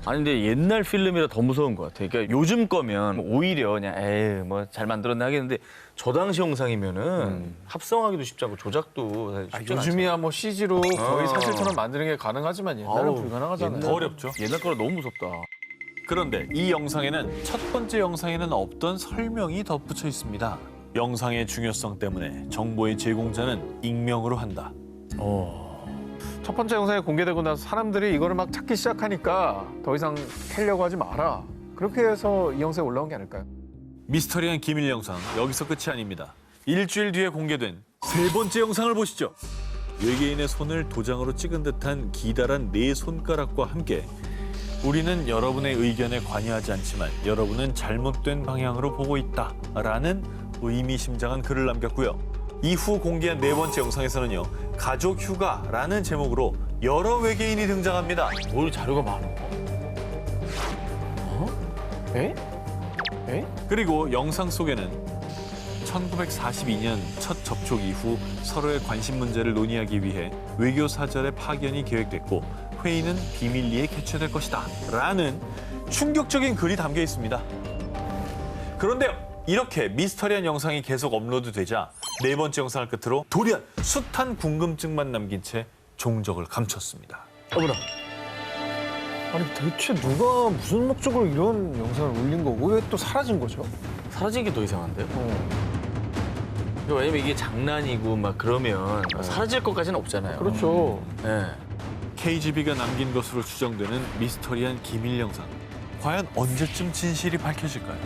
아니 근데 옛날 필름이라 더 무서운 것 같아. 그러니까 요즘 거면 오히려 그냥 에이 뭐 잘 만들었나 하겠는데 저 당시 영상이면은 합성하기도 쉽지 않고 조작도 쉽지 않잖아. 요즘이야 뭐 CG로 거의 사실처럼 만드는 게 가능하지만 옛날은 아우, 불가능하잖아요. 더 어렵죠. 옛날 거라 너무 무섭다. 그런데 이 영상에는 첫 번째 영상에는 없던 설명이 덧붙여 있습니다. 영상의 중요성 때문에 정보의 제공자는 익명으로 한다. 첫 번째 영상이 공개되고 나서 사람들이 이거를 막 찾기 시작하니까 더 이상 캐려고 하지 마라. 그렇게 해서 이 영상에 올라온 게 아닐까요? 미스터리한 기밀 영상 여기서 끝이 아닙니다. 일주일 뒤에 공개된 세 번째 영상을 보시죠. 외계인의 손을 도장으로 찍은 듯한 기다란 네 손가락과 함께 우리는 여러분의 의견에 관여하지 않지만 여러분은 잘못된 방향으로 보고 있다라는 의미심장한 글을 남겼고요. 이후 공개한 네 번째 영상에서는요. 가족 휴가라는 제목으로 여러 외계인이 등장합니다. 뭘 자료가 많아. 에? 그리고 영상 속에는 1942년 첫 접촉 이후 서로의 관심 문제를 논의하기 위해 외교 사절의 파견이 계획됐고 회의는 비밀리에 개최될 것이다 라는 충격적인 글이 담겨 있습니다. 그런데 이렇게 미스터리한 영상이 계속 업로드되자 네 번째 영상을 끝으로 돌연 숱한 궁금증만 남긴 채 종적을 감췄습니다. 어머나. 아니 대체 누가 무슨 목적으로 이런 영상을 올린 거고 왜 또 사라진 거죠? 사라진 게 더 이상한데요? 왜냐면 이게 장난이고 막 그러면 사라질 것까지는 없잖아요. 그렇죠. 네. KGB가 남긴 것으로 추정되는 미스터리한 기밀 영상. 과연 언제쯤 진실이 밝혀질까요?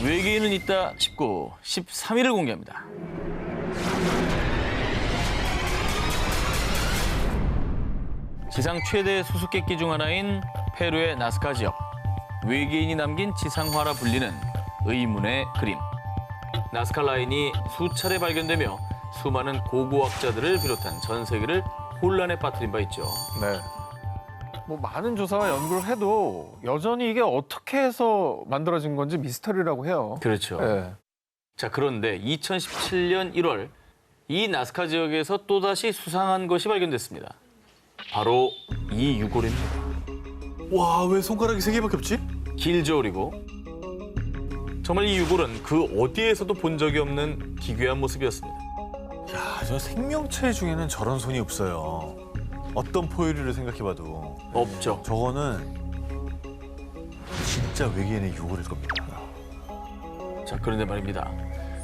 외계인은 있다 싶고 13일을 공개합니다. 지상 최대 수수께끼 중 하나인 페루의 나스카 지역. 외계인이 남긴 지상화라 불리는 의문의 그림. 나스카 라인이 수차례 발견되며 수많은 고고학자들을 비롯한 전 세계를 혼란에 빠뜨린 바 있죠. 네. 뭐 많은 조사와 연구를 해도 여전히 이게 어떻게 해서 만들어진 건지 미스터리라고 해요. 그렇죠. 네. 자, 그런데 2017년 1월 이 나스카 지역에서 또다시 수상한 것이 발견됐습니다. 바로 이 유골입니다. 와, 왜 손가락이 세 개밖에 없지? 길저울이고 정말 이 유골은 그 어디에서도 본 적이 없는 기괴한 모습이었습니다. 야, 저 생명체 중에는 저런 손이 없어요. 어떤 포유류를 생각해봐도 없죠. 저거는 진짜 외계인의 유골일 겁니다. 자, 그런데 말입니다.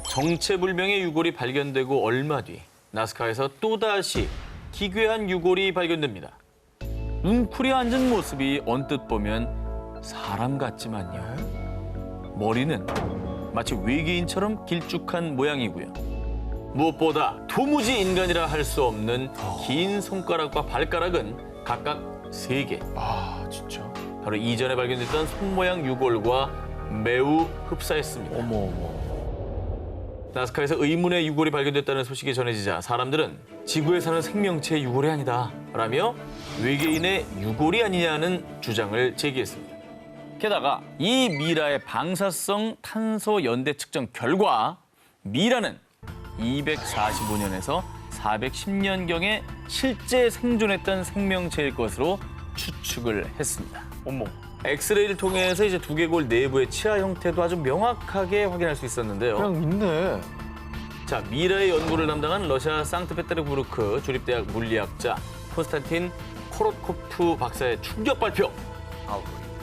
정체불명의 유골이 발견되고 얼마 뒤 나스카에서 또다시 기괴한 유골이 발견됩니다. 웅크려 앉은 모습이 언뜻 보면 사람 같지만요. 머리는 마치 외계인처럼 길쭉한 모양이고요. 무엇보다 도무지 인간이라 할 수 없는 긴 손가락과 발가락은 각각 3개. 아 진짜. 바로 이전에 발견됐던 손 모양 유골과 매우 흡사했습니다. 어머. 나스카에서 의문의 유골이 발견됐다는 소식이 전해지자 사람들은 지구에 사는 생명체의 유골이 아니다. 라며 외계인의 유골이 아니냐는 주장을 제기했습니다. 게다가 이 미라의 방사성 탄소 연대 측정 결과 미라는 245년에서 410년경에 실제 생존했던 생명체일 것으로 추측을 했습니다. 어머. 엑스레이를 통해서 이제 두개골 내부의 치아 형태도 아주 명확하게 확인할 수 있었는데요. 그냥 있네. 자, 미라의 연구를 담당한 러시아 상트페테르부르크 주립대학 물리학자 콘스탄틴 코로코프 박사의 충격 발표.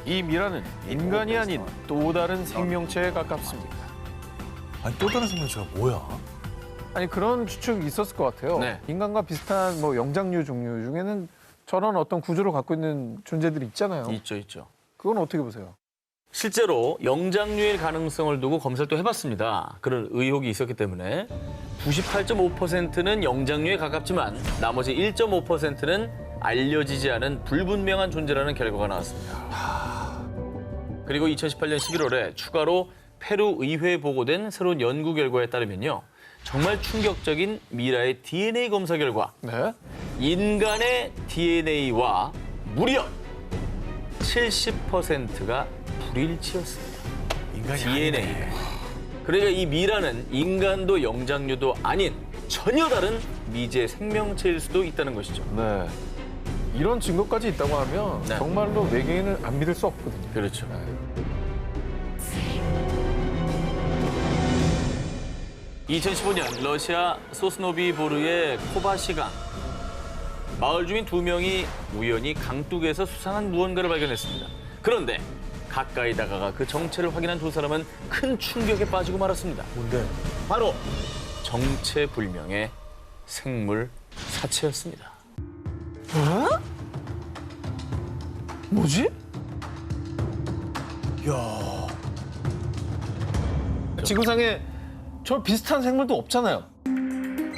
이 미라는 인간이 아닌 또 다른 생명체에 가깝습니다. 아니 또 다른 생명체가 뭐야? 아니 그런 추측이 있었을 것 같아요. 네. 인간과 비슷한 뭐 영장류 종류 중에는 저런 어떤 구조를 갖고 있는 존재들이 있잖아요. 있죠. 그건 어떻게 보세요? 실제로 영장류일 가능성을 두고 검사를 또 해봤습니다. 그런 의혹이 있었기 때문에 98.5%는 영장류에 가깝지만 나머지 1.5%는 알려지지 않은 불분명한 존재라는 결과가 나왔습니다. 그리고 2018년 11월에 추가로 페루 의회에 보고된 새로운 연구 결과에 따르면요. 정말 충격적인 미라의 DNA 검사 결과 네. 인간의 DNA와 무려 70%가 불일치였습니다. 인간이 DNA. 아니네. 그러니까 이 미라는 인간도 영장류도 아닌 전혀 다른 미지의 생명체일 수도 있다는 것이죠. 네. 이런 증거까지 있다고 하면 네. 정말로 외계인을 안 믿을 수 없거든요. 그렇죠. 네. 2015년 러시아 소스노비보르의 코바시강 마을 주민 2명이 우연히 강둑에서 수상한 무언가를 발견했습니다. 그런데 가까이 다가가 그 정체를 확인한 두 사람은 큰 충격에 빠지고 말았습니다. 뭔데? 바로 정체불명의 생물 사체였습니다. 뭐지? 야. 지구상에 저 비슷한 생물도 없잖아요.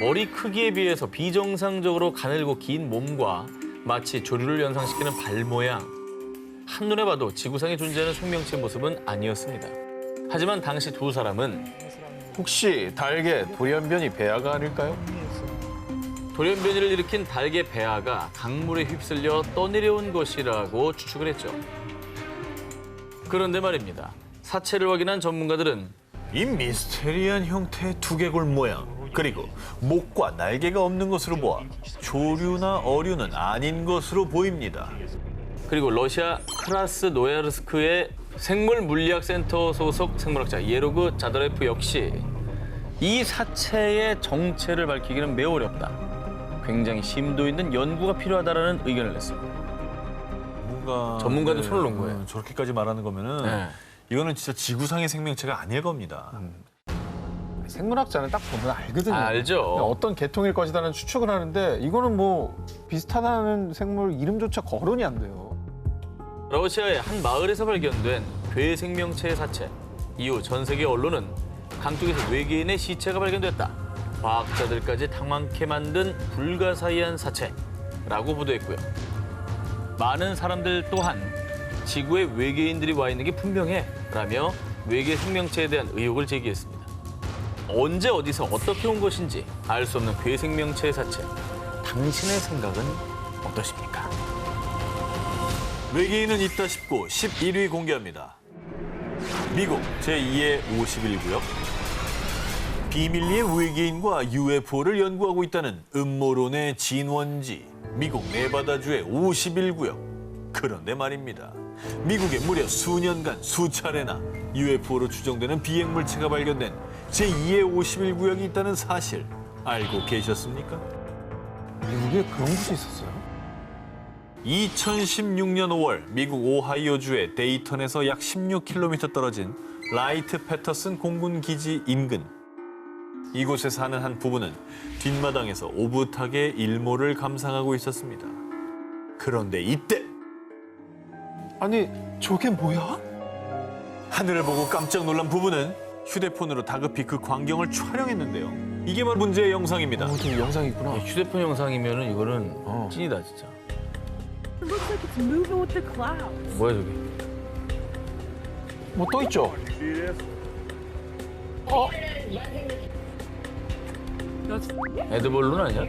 머리 크기에 비해서 비정상적으로 가늘고 긴 몸과 마치 조류를 연상시키는 발 모양. 한눈에 봐도 지구상에 존재하는 생명체의 모습은 아니었습니다. 하지만 당시 두 사람은 혹시 달개 돌연변이 배아가 아닐까요? 돌연변이를 일으킨 달개 배아가 강물에 휩쓸려 떠내려온 것이라고 추측을 했죠. 그런데 말입니다. 사체를 확인한 전문가들은 이 미스테리한 형태의 두개골 모양 그리고 목과 날개가 없는 것으로 보아 조류나 어류는 아닌 것으로 보입니다. 그리고 러시아 크라스노야르스크의 생물물리학센터 소속 생물학자 예로그 자더레프 역시 이 사체의 정체를 밝히기는 매우 어렵다. 굉장히 심도 있는 연구가 필요하다라는 의견을 냈습니다. 뭔가 전문가들 손을 놓은 거예요. 저렇게까지 말하는 거면은 네. 이거는 진짜 지구상의 생명체가 아닐 겁니다. 생물학자는 딱 보면 알거든요. 알죠. 어떤 계통일 것이다라는 추측을 하는데 이거는 뭐 비슷하다는 생물 이름조차 거론이 안 돼요. 러시아의 한 마을에서 발견된 괴 생명체의 사체. 이후 전 세계 언론은 강둑에서 외계인의 시체가 발견됐다. 과학자들까지 당황케 만든 불가사의한 사체라고 보도했고요. 많은 사람들 또한 지구에 외계인들이 와 있는 게 분명해 라며 외계 생명체에 대한 의혹을 제기했습니다. 언제 어디서 어떻게 온 것인지 알 수 없는 괴 생명체의 사체. 당신의 생각은 어떠십니까? 외계인은 있다 싶고 11위 공개합니다. 미국 제2의 51구역. 비밀리에 외계인과 UFO를 연구하고 있다는 음모론의 진원지. 미국 네바다주의 51구역. 그런데 말입니다. 미국에 무려 수년간 수차례나 UFO로 추정되는 비행물체가 발견된 제2의 51구역이 있다는 사실 알고 계셨습니까? 미국에 그런 곳이 있었어요? 2016년 5월 미국 오하이오주의 데이턴에서 약 16km 떨어진 라이트 패터슨 공군 기지 인근. 이곳에 사는 한 부부는 뒷마당에서 오붓하게 일몰을 감상하고 있었습니다. 그런데 이때 아니 저게 뭐야? 하늘을 보고 깜짝 놀란 부부는 휴대폰으로 다급히 그 광경을 촬영했는데요. 이게 바로 문제의 영상입니다. 저 영상이 있구나. 휴대폰 영상이면은 이거는 찐이다 진짜. It looks like it's moving with the clouds. 뭐야 저기? 뭐 또 있죠? 에드벌룬 아니야?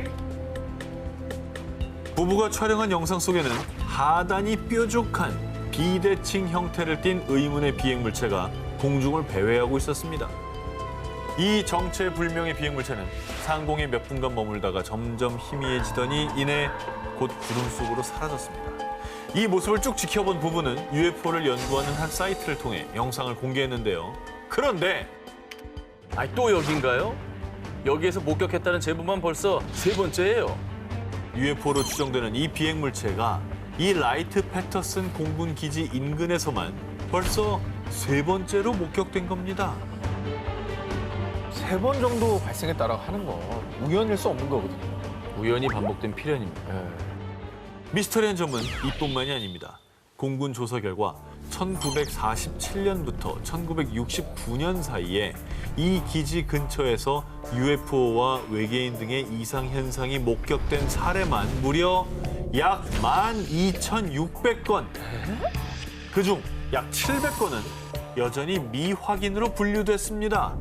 부부가 촬영한 영상 속에는 하단이 뾰족한 비대칭 형태를 띤 의문의 비행물체가 공중을 배회하고 있었습니다. 이 정체불명의 비행물체는 상공에 몇 분간 머물다가 점점 희미해지더니 이내 곧 구름 속으로 사라졌습니다. 이 모습을 쭉 지켜본 부부는 UFO를 연구하는 한 사이트를 통해 영상을 공개했는데요. 그런데 아니 또 여긴가요? 여기에서 목격했다는 제보만 벌써 3번째예요. UFO로 추정되는 이 비행물체가 이 라이트 패터슨 공군 기지 인근에서만 벌써 3번째로 목격된 겁니다. 3번 정도 발생했다라고 하는 건 우연일 수 없는 거거든요. 우연히 반복된 필연입니다. 미스터리한 점은 이뿐만이 아닙니다. 공군 조사 결과 1947년부터 1969년 사이에 이 기지 근처에서 UFO와 외계인 등의 이상 현상이 목격된 사례만 무려 약 12,600건. 그중 약 700건은 여전히 미확인으로 분류됐습니다.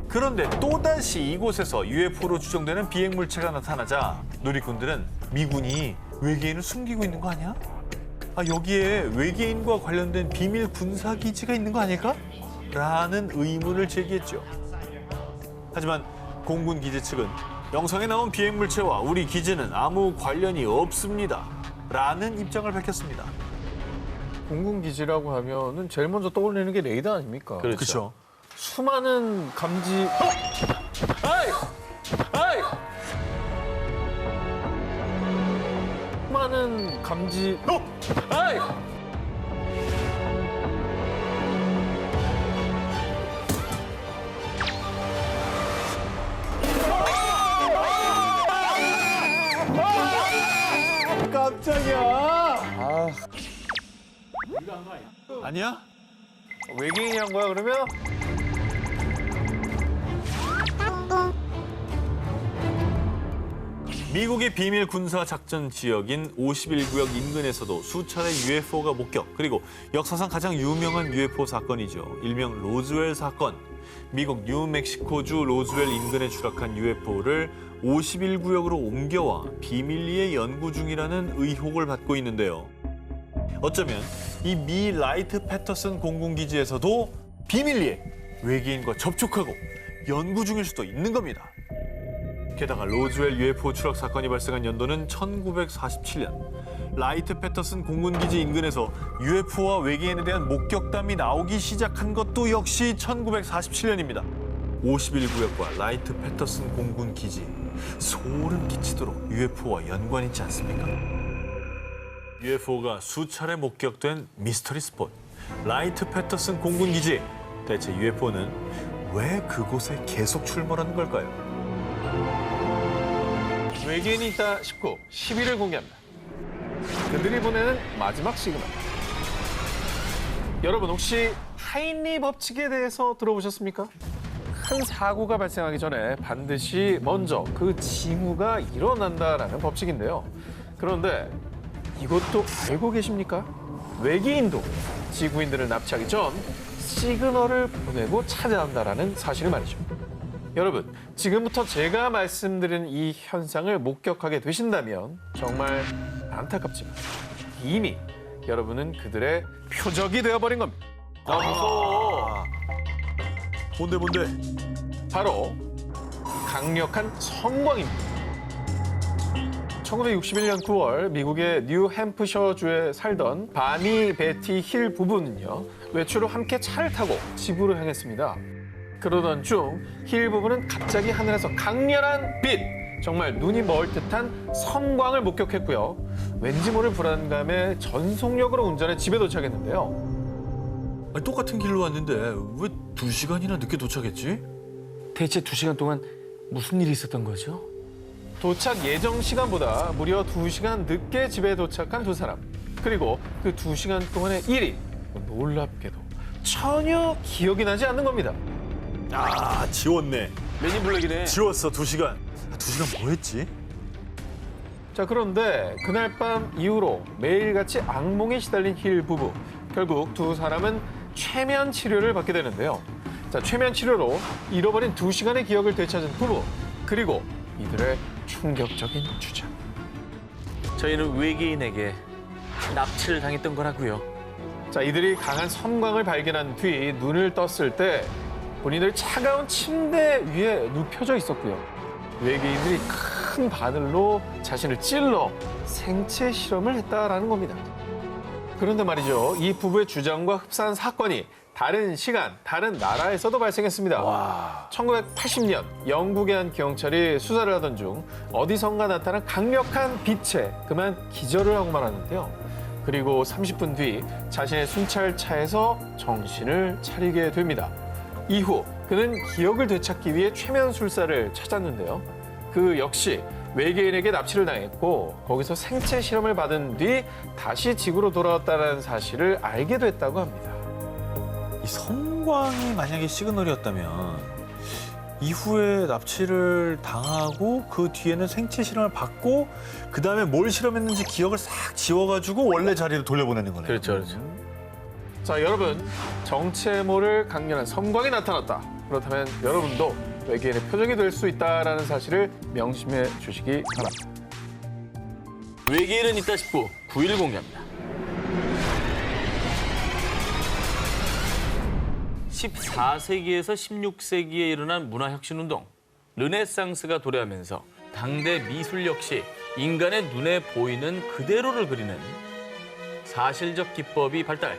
그런데 또다시 이곳에서 UFO로 추정되는 비행물체가 나타나자 누리꾼들은 미군이 외계인을 숨기고 있는 거 아니야? 아, 여기에 외계인과 관련된 비밀 군사기지가 있는 거 아닐까? 라는 의문을 제기했죠. 하지만 공군 기지 측은 영상에 나온 비행물체와 우리 기지는 아무 관련이 없습니다. 라는 입장을 밝혔습니다. 공군 기지라고 하면은 제일 먼저 떠올리는 게 레이더 아닙니까? 그렇죠. 수많은 감지. 아이! 아이! 수많은 감지. 아이! 깜짝이야. 아니야? 외계인이 한 거야 그러면? 미국의 비밀 군사 작전 지역인 51구역 인근에서도 수차례 UFO가 목격, 그리고 역사상 가장 유명한 UFO 사건이죠. 일명 로즈웰 사건. 미국 뉴멕시코주 로즈웰 인근에 추락한 UFO를 51구역으로 옮겨와 비밀리에 연구 중이라는 의혹을 받고 있는데요. 어쩌면 이 미 라이트 패터슨 공군기지에서도 비밀리에 외계인과 접촉하고 연구 중일 수도 있는 겁니다. 게다가 로즈웰 UFO 추락 사건이 발생한 연도는 1947년. 라이트 패터슨 공군기지 인근에서 UFO와 외계인에 대한 목격담이 나오기 시작한 것도 역시 1947년입니다. 51구역과 라이트 패터슨 공군기지. 소름 끼치도록 UFO와 연관이 있지 않습니까? UFO가 수차례 목격된 미스터리 스폿. 라이트 패터슨 공군기지. 대체 UFO는 왜 그곳에 계속 출몰하는 걸까요? 외계인이 있다 싶고 10위를 공개합니다. 그들이 보내는 마지막 시그널. 여러분 혹시 하인리 법칙에 대해서 들어보셨습니까? 큰 사고가 발생하기 전에 반드시 먼저 그 징후가 일어난다라는 법칙인데요. 그런데 이것도 알고 계십니까? 외계인도 지구인들을 납치하기 전 시그널을 보내고 찾아온다라는 사실을 말이죠. 여러분, 지금부터 제가 말씀드린 이 현상을 목격하게 되신다면 정말 안타깝지만 이미 여러분은 그들의 표적이 되어버린 겁니다. 아, 무서워. 뭔데? 바로 강력한 성광입니다. 1961년 9월 미국의 뉴햄프셔주에 살던 바니 베티 힐 부부는요. 외출로 함께 차를 타고 집으로 향했습니다. 그러던 중 힐 부부는 갑자기 하늘에서 강렬한 빛, 정말 눈이 멀 듯한 성광을 목격했고요. 왠지 모를 불안감에 전속력으로 운전해 집에 도착했는데요. 아니, 똑같은 길로 왔는데 왜 2시간이나 늦게 도착했지? 대체 2시간 동안 무슨 일이 있었던 거죠? 도착 예정 시간보다 무려 2시간 늦게 집에 도착한 두 사람. 그리고 그 2시간 동안의 일이 놀랍게도 전혀 기억이 나지 않는 겁니다. 아, 지웠네. 맨인블랙이네. 지웠어, 2시간. 2시간 뭐 했지? 자, 그런데 그날 밤 이후로 매일같이 악몽에 시달린 힐 부부. 결국 두 사람은 최면 치료를 받게 되는데요. 자, 최면 치료로 잃어버린 2시간의 기억을 되찾은 부부. 그리고 이들의 충격적인 주장. 저희는 외계인에게 납치를 당했던 거라고요. 자, 이들이 강한 섬광을 발견한 뒤 눈을 떴을 때 본인들이 차가운 침대 위에 눕혀져 있었고요. 외계인들이 큰 바늘로 자신을 찔러 생체 실험을 했다라는 겁니다. 그런데 말이죠. 이 부부의 주장과 흡사한 사건이 다른 시간, 다른 나라에서도 발생했습니다. 1980년 영국의 한 경찰이 수사를 하던 중 어디선가 나타난 강력한 빛에 그만 기절을 하고 말았는데요. 그리고 30분 뒤 자신의 순찰차에서 정신을 차리게 됩니다. 이후 그는 기억을 되찾기 위해 최면술사를 찾았는데요. 그 역시 외계인에게 납치를 당했고 거기서 생체 실험을 받은 뒤 다시 지구로 돌아왔다는 사실을 알게 됐다고 합니다. 이 섬광이 만약에 시그널이었다면 이후에 납치를 당하고 그 뒤에는 생체 실험을 받고 그 다음에 뭘 실험했는지 기억을 싹 지워가지고 원래 자리로 돌려보내는 거네요. 그렇죠, 그렇죠. 자, 여러분, 정체 모를 강렬한 섬광이 나타났다. 그렇다면 여러분도 외계인의 표적이 될 수 있다는 사실을 명심해 주시기 바랍니다. 외계인은 있다 싶고 9일 공개합니다. 14세기에서 16세기에 일어난 문화혁신운동, 르네상스가 도래하면서 당대 미술 역시 인간의 눈에 보이는 그대로를 그리는 사실적 기법이 발달.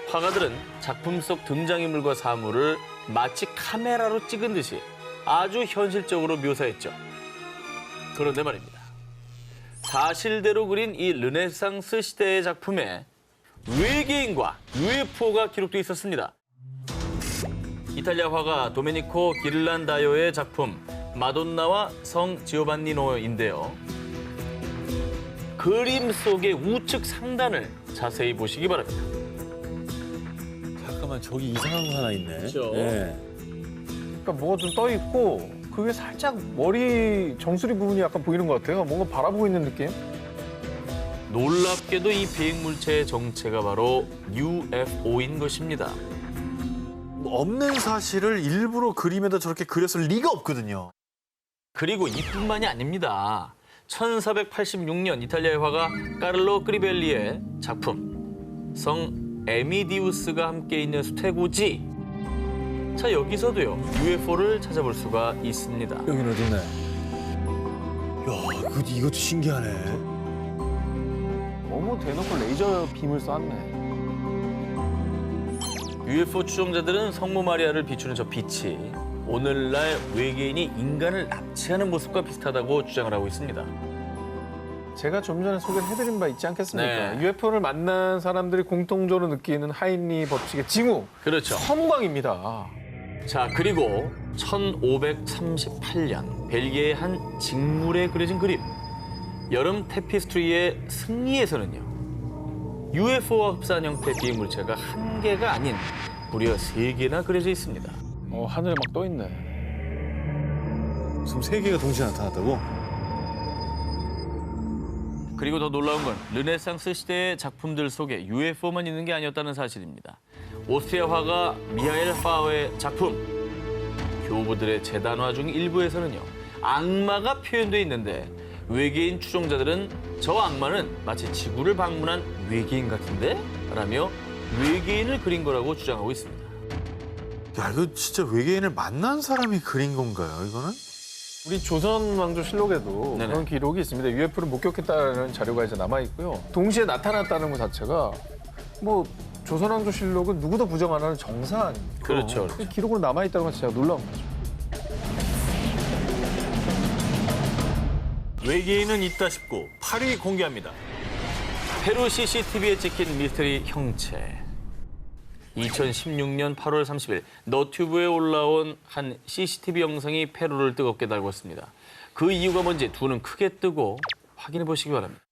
화가들은 작품 속 등장인물과 사물을 마치 카메라로 찍은 듯이 아주 현실적으로 묘사했죠. 그런데 말입니다. 사실대로 그린 이 르네상스 시대의 작품에 외계인과 UFO가 기록돼 있었습니다. 이탈리아 화가 도메니코 기를란다요의 작품 마돈나와 성 지오반니노인데요. 그림 속의 우측 상단을 자세히 보시기 바랍니다. 잠깐만 저기 이상한 거 하나 있네. 그렇죠. 네. 그러니까 뭐가 좀 떠 있고 그게 살짝 머리 정수리 부분이 약간 보이는 것 같아요. 뭔가 바라보고 있는 느낌? 놀랍게도 이 비행물체의 정체가 바로 UFO인 것입니다. 뭐 없는 사실을 일부러 그림에다 저렇게 그렸을 리가 없거든요. 그리고 이뿐만이 아닙니다. 1486년 이탈리아의 화가 까를로 크리벨리의 작품 성 에미디우스가 함께 있는 수태고지. 자, 여기서도요 UFO를 찾아볼 수가 있습니다. 여기는 어디네? 야, 이것도 신기하네. 너무 대놓고 레이저 빔을 쐈네. UFO 추종자들은 성모 마리아를 비추는 저 빛이 오늘날 외계인이 인간을 납치하는 모습과 비슷하다고 주장을 하고 있습니다. 제가 좀 전에 소개를 해드린 바 있지 않겠습니까? 네. UFO를 만난 사람들이 공통적으로 느끼는 하인리 법칙의 징후, 그렇죠. 섬광입니다. 자, 그리고 1538년 벨기에의 한 직물에 그려진 그림. 여름 테피스트리의 승리에서는요. UFO와 흡사한 형태의 비행물체가 한 개가 아닌 무려 3개나 그려져 있습니다. 하늘에 막 떠 있네. 지금 3개가 동시에 나타났다고? 그리고 더 놀라운 건 르네상스 시대의 작품들 속에 UFO만 있는 게 아니었다는 사실입니다. 오스트리아 화가 미하엘 파웨의 작품 교부들의 재단화 중 일부에서는요. 악마가 표현돼 있는데 외계인 추종자들은 저 악마는 마치 지구를 방문한 외계인 같은데? 라며 외계인을 그린 거라고 주장하고 있습니다. 야, 이거 진짜 외계인을 만난 사람이 그린 건가요, 이거는? 우리 조선 왕조실록에도 네네. 그런 기록이 있습니다. UFO를 목격했다는 자료가 이제 남아 있고요. 동시에 나타났다는 것 자체가 뭐 조선 왕조실록은 누구도 부정 안 하는 정사 아닙니까? 그렇죠, 그 기록으로 남아 있다는 것 자체가 놀라운 거죠. 외계인은 있다 싶고 8위 공개합니다. 페루 CCTV에 찍힌 미스터리 형체. 2016년 8월 30일 너튜브에 올라온 한 CCTV 영상이 페루를 뜨겁게 달궜습니다. 그 이유가 뭔지 두 눈 크게 뜨고 확인해 보시기 바랍니다.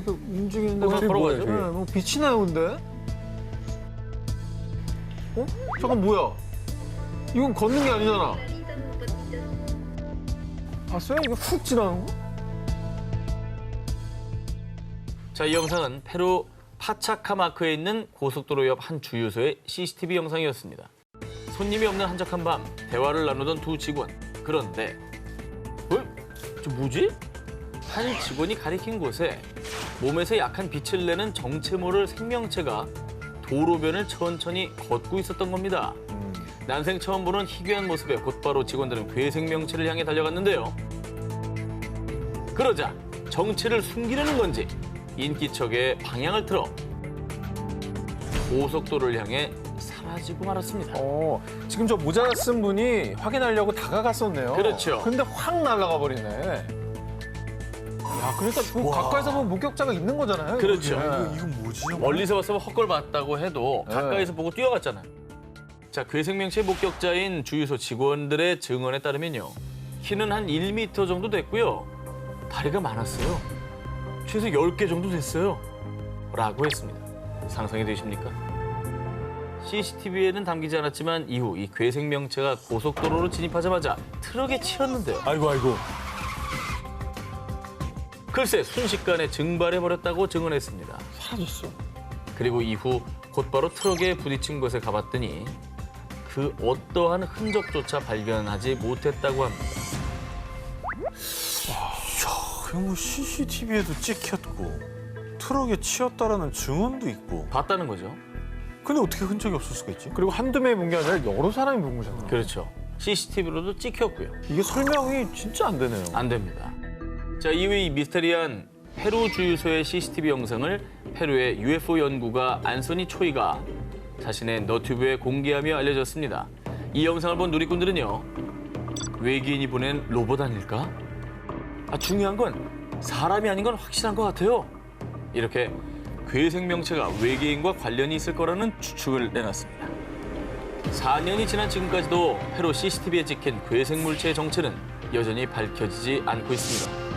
움직이는데 바로 가죠. 뭐 빛이 나요, 근데? 잠깐 뭐야? 이건 걷는 게 아니잖아. 봤어요? 이거 훅 지나는 거? 자, 이 영상은 페루 파차카마크에 있는 고속도로 옆 한 주유소의 CCTV 영상이었습니다. 손님이 없는 한적한 밤, 대화를 나누던 두 직원. 그런데 저 뭐지? 한 직원이 가리킨 곳에 몸에서 약한 빛을 내는 정체 모를 생명체가 도로변을 천천히 걷고 있었던 겁니다. 난생 처음 보는 희귀한 모습에 곧바로 직원들은 괴생명체를 향해 달려갔는데요. 그러자 정체를 숨기려는 건지 인기척에 방향을 틀어 고속도로를 향해 사라지고 말았습니다. 지금 저 모자 쓴 분이 확인하려고 다가갔었네요. 그렇죠. 근데 확 날아가 버리네. 야, 그러니까 그 가까이서 보면 목격자가 있는 거잖아요. 그렇죠. 이건 뭐지? 멀리서 봤으면 헛걸 봤다고 해도 가까이서 보고 뛰어갔잖아요. 자, 괴생명체 목격자인 주유소 직원들의 증언에 따르면요. 키는 한 1m 정도 됐고요. 다리가 많았어요. 최소 10개 정도 됐어요. 라고 했습니다. 상상이 되십니까? CCTV에는 담기지 않았지만 이후 이 괴생명체가 고속도로로 진입하자마자 트럭에 치였는데요. 아이고. 글쎄 순식간에 증발해버렸다고 증언했습니다. 사라졌어. 그리고 이후 곧바로 트럭에 부딪힌 곳에 가봤더니 그 어떠한 흔적조차 발견하지 못했다고 합니다. 그냥 뭐 CCTV에도 찍혔고 트럭에 치였다라는 증언도 있고. 봤다는 거죠. 근데 어떻게 흔적이 없을 수가 있지? 그리고 한두 명이 본 게 아니라 여러 사람이 본 거잖아요. 그렇죠. CCTV로도 찍혔고요. 이게 설명이 진짜 안 되네요. 안 됩니다. 자, 이후 이 미스테리한 페루 주유소의 CCTV 영상을 페루의 UFO 연구가 안소니 초이가 자신의 너튜브에 공개하며 알려졌습니다. 이 영상을 본 누리꾼들은요. 외계인이 보낸 로봇 아닐까? 중요한 건 사람이 아닌 건 확실한 것 같아요. 이렇게 괴생명체가 외계인과 관련이 있을 거라는 추측을 내놨습니다. 4년이 지난 지금까지도 페루 CCTV에 찍힌 괴생물체의 정체는 여전히 밝혀지지 않고 있습니다.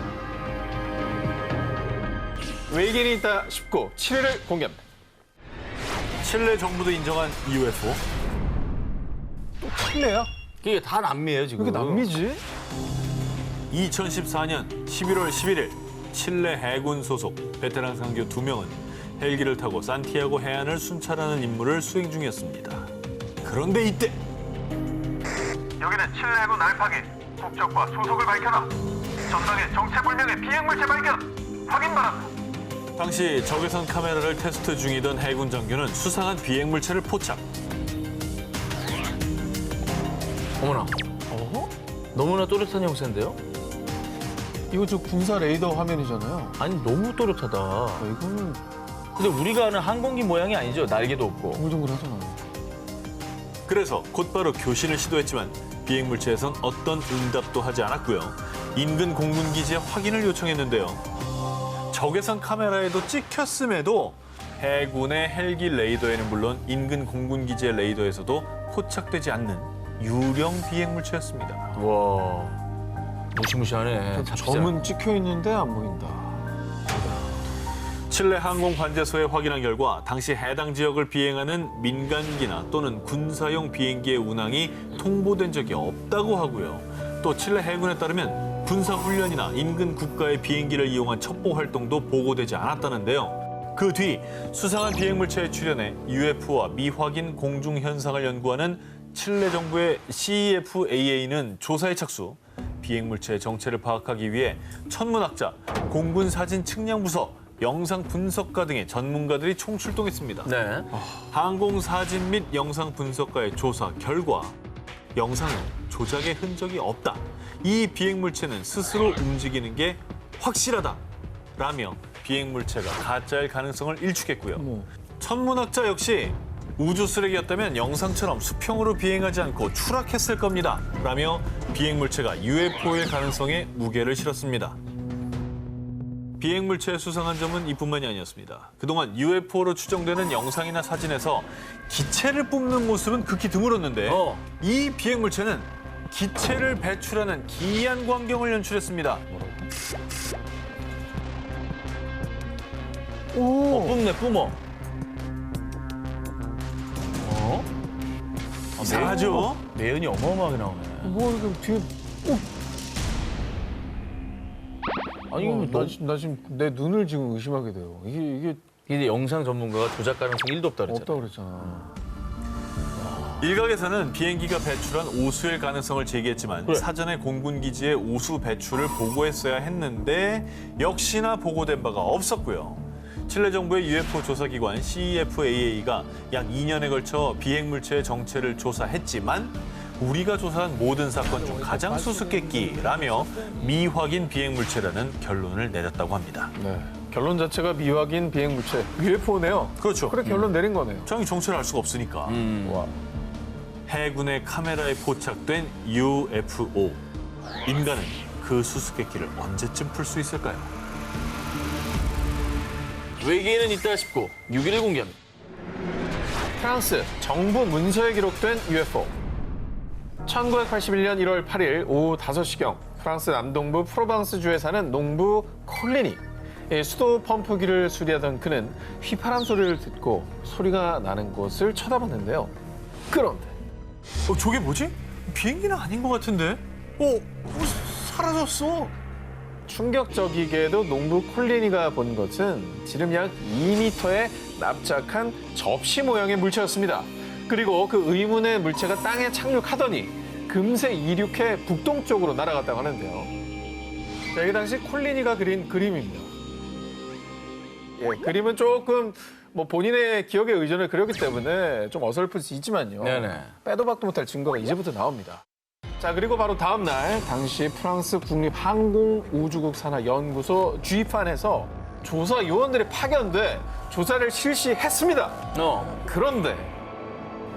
외계인이 있다 싶고 7회를 공개합니다. 칠레 정부도 인정한 UFO. 칠레야? 이게 다 남미예요, 지금. 그게 남미지? 2014년 11월 11일 칠레 해군 소속 베테랑 상교 2명은 헬기를 타고 산티아고 해안을 순찰하는 임무를 수행 중이었습니다. 그런데 이때 여기는 칠레 해군 알파기. 국적과 소속을 밝혀라. 전방에 정체불명의 비행물체 발견. 확인 바란다. 당시 적외선 카메라를 테스트 중이던 해군 장교는 수상한 비행물체를 포착. 어머나. 너무나 또렷한 형체인데요? 이거 저 군사 레이더 화면이잖아요. 아니, 너무 또렷하다. 이거는 근데 우리가 아는 항공기 모양이 아니죠. 날개도 없고. 동글동글하잖아요. 그래서 곧바로 교신을 시도했지만 비행물체에선 어떤 응답도 하지 않았고요. 인근 공군기지에 확인을 요청했는데요. 적외선 카메라에도 찍혔음에도 해군의 헬기 레이더에는 물론 인근 공군기지의 레이더에서도 포착되지 않는 유령 비행물체였습니다. 와, 무시무시하네. 점은 찍혀 있는데 안 보인다. 칠레 항공관제소에 확인한 결과 당시 해당 지역을 비행하는 민간기나 또는 군사용 비행기의 운항이 통보된 적이 없다고 하고요. 또 칠레 해군에 따르면 군사훈련이나 인근 국가의 비행기를 이용한 첩보 활동도 보고되지 않았다는데요. 그 뒤 수상한 비행물체의 출현에 UFO와 미확인 공중 현상을 연구하는 칠레 정부의 CEFAA는 조사에 착수. 비행물체의 정체를 파악하기 위해 천문학자, 공군사진 측량부서, 영상 분석가 등의 전문가들이 총출동했습니다. 네. 항공사진 및 영상 분석가의 조사 결과 영상은 조작의 흔적이 없다. 이 비행물체는 스스로 움직이는 게 확실하다. 라며 비행물체가 가짜일 가능성을 일축했고요. 천문학자 역시 우주 쓰레기였다면 영상처럼 수평으로 비행하지 않고 추락했을 겁니다. 라며 비행물체가 UFO일 가능성에 무게를 실었습니다. 비행물체의 수상한 점은 이뿐만이 아니었습니다. 그동안 UFO로 추정되는 영상이나 사진에서 기체를 뿜는 모습은 극히 드물었는데 이 비행물체는 기체를 배출하는 기이한 광경을 연출했습니다. 뿜네, 뿜어. 이상하죠? 매연이 어마어마하게 나오네. 뭐 이거 뒤에 아니, 이거 나 지금 내 눈을 지금 의심하게 돼요. 이게 근데 영상 전문가가 조작 가능성 1도 없다 그랬잖아. 없다고 그랬잖아. 일각에서는 비행기가 배출한 오수일 가능성을 제기했지만 사전에 공군기지에 오수 배출을 보고했어야 했는데 역시나 보고된 바가 없었고요. 칠레 정부의 UFO 조사기관 CEFAA가 약 2년에 걸쳐 비행물체의 정체를 조사했지만 우리가 조사한 모든 사건 중 가장 수수께끼라며 미확인 비행물체라는 결론을 내렸다고 합니다. 네. 결론 자체가 미확인 비행물체 UFO네요. 그렇죠. 그래 결론 내린 거네요. 정확히 정체를 알 수가 없으니까. 와. 해군의 카메라에 포착된 UFO. 인간은 그 수수께끼를 언제쯤 풀 수 있을까요? 외계인은 있다 싶고 6일을 공개합니다. 프랑스 정부 문서에 기록된 UFO. 1981년 1월 8일 오후 5시경 프랑스 남동부 프로방스주에 사는 농부 콜리니. 수도 펌프기를 수리하던 그는 휘파람 소리를 듣고 소리가 나는 곳을 쳐다봤는데요. 그런데 저게 뭐지? 비행기는 아닌 것 같은데? 사라졌어. 충격적이게도 농부 콜리니가 본 것은 지름 약 2m의 납작한 접시 모양의 물체였습니다. 그리고 그 의문의 물체가 땅에 착륙하더니 금세 이륙해 북동쪽으로 날아갔다고 하는데요. 자, 이게 당시 콜리니가 그린 그림입니다. 예, 그림은 조금 뭐 본인의 기억에 의존을 그렸기 때문에 좀 어설플 수 있지만요. 네네. 빼도 박도 못할 증거가 이제부터 나옵니다. 자, 그리고 바로 다음 날 당시 프랑스 국립항공우주국 산하연구소 GIFAN에서 조사 요원들이 파견돼 조사를 실시했습니다. 그런데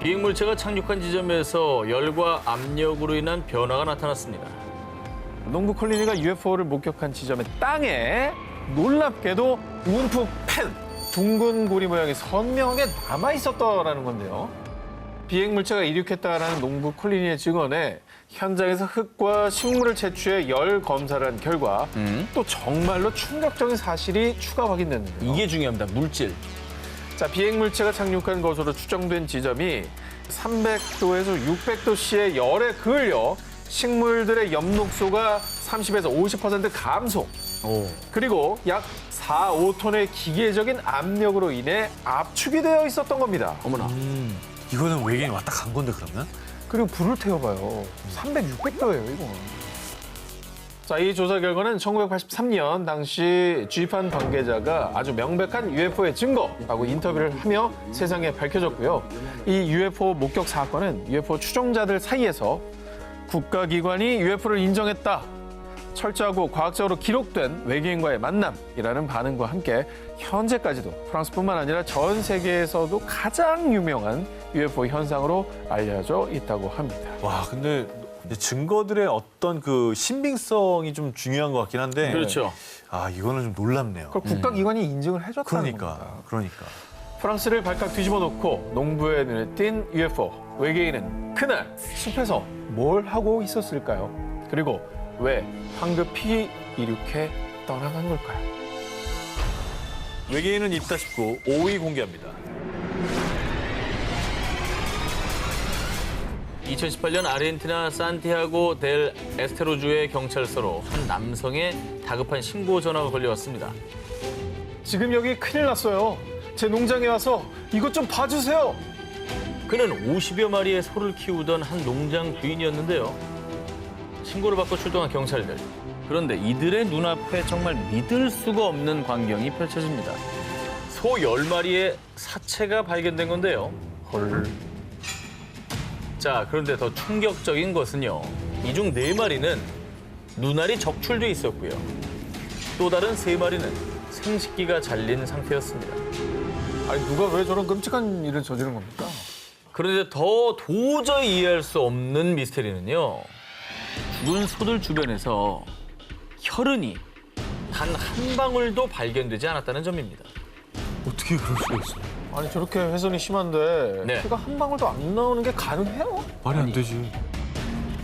비행물체가 착륙한 지점에서 열과 압력으로 인한 변화가 나타났습니다. 농부 콜리니가 UFO를 목격한 지점의 땅에 놀랍게도 움푹 팬 둥근 고리 모양이 선명하게 남아 있었더라는 건데요. 비행물체가 이륙했다라는 농부 콜리니의 증언에 현장에서 흙과 식물을 채취해 열 검사를 한 결과 또 정말로 충격적인 사실이 추가 확인됐는데요. 이게 중요합니다. 물질. 자, 비행물체가 착륙한 것으로 추정된 지점이 300도에서 600도씨의 열에 그을려 식물들의 엽록소가 30에서 50% 감소. 그리고 약 4, 5톤의 기계적인 압력으로 인해 압축이 되어 있었던 겁니다. 어머나. 이거는 외계인이 왔다 간 건데 그러면? 그리고 불을 태워봐요. 300, 600도예요, 이거. 자, 이 조사 결과는 1983년 당시 GIFAN 관계자가 아주 명백한 UFO의 증거라고 인터뷰를 하며 세상에 밝혀졌고요. 이 UFO 목격 사건은 UFO 추종자들 사이에서 국가기관이 UFO를 인정했다. 철저하고 과학적으로 기록된 외계인과의 만남이라는 반응과 함께 현재까지도 프랑스뿐만 아니라 전 세계에서도 가장 유명한 UFO 현상으로 알려져 있다고 합니다. 와, 근데 증거들의 어떤 그 신빙성이 좀 중요한 것 같긴 한데. 그렇죠. 아, 이거는 좀 놀랍네요. 그걸 국가기관이 인증을 해줬다는 겁니다. 그러니까. 프랑스를 발칵 뒤집어 놓고 농부의 눈에 띈 UFO. 외계인은 그날 숲에서 뭘 하고 있었을까요? 그리고 왜 황급히 이륙해 떠나간 걸까요? 외계인은 있다 싶고 5위 공개합니다. 2018년 아르헨티나 산티아고 델 에스테로주의 경찰서로 한 남성의 다급한 신고 전화가 걸려왔습니다. 지금 여기 큰일 났어요. 제 농장에 와서 이것 좀 봐주세요. 그는 50여 마리의 소를 키우던 한 농장 주인이었는데요. 신고를 받고 출동한 경찰들. 그런데 이들의 눈앞에 정말 믿을 수가 없는 광경이 펼쳐집니다. 소 10마리의 사체가 발견된 건데요. 헐. 자, 그런데 더 충격적인 것은요. 이 중 4마리는 눈알이 적출돼 있었고요. 또 다른 3마리는 생식기가 잘린 상태였습니다. 아니 누가 왜 저런 끔찍한 일을 저지른 겁니까? 그런데 더 도저히 이해할 수 없는 미스테리는요. 죽은 소들 주변에서 혈흔이 단 한 방울도 발견되지 않았다는 점입니다. 어떻게 그럴 수가 있어? 아니 저렇게 훼손이 심한데 네. 피가 한 방울도 안 나오는 게 가능해요? 말이 안 되지.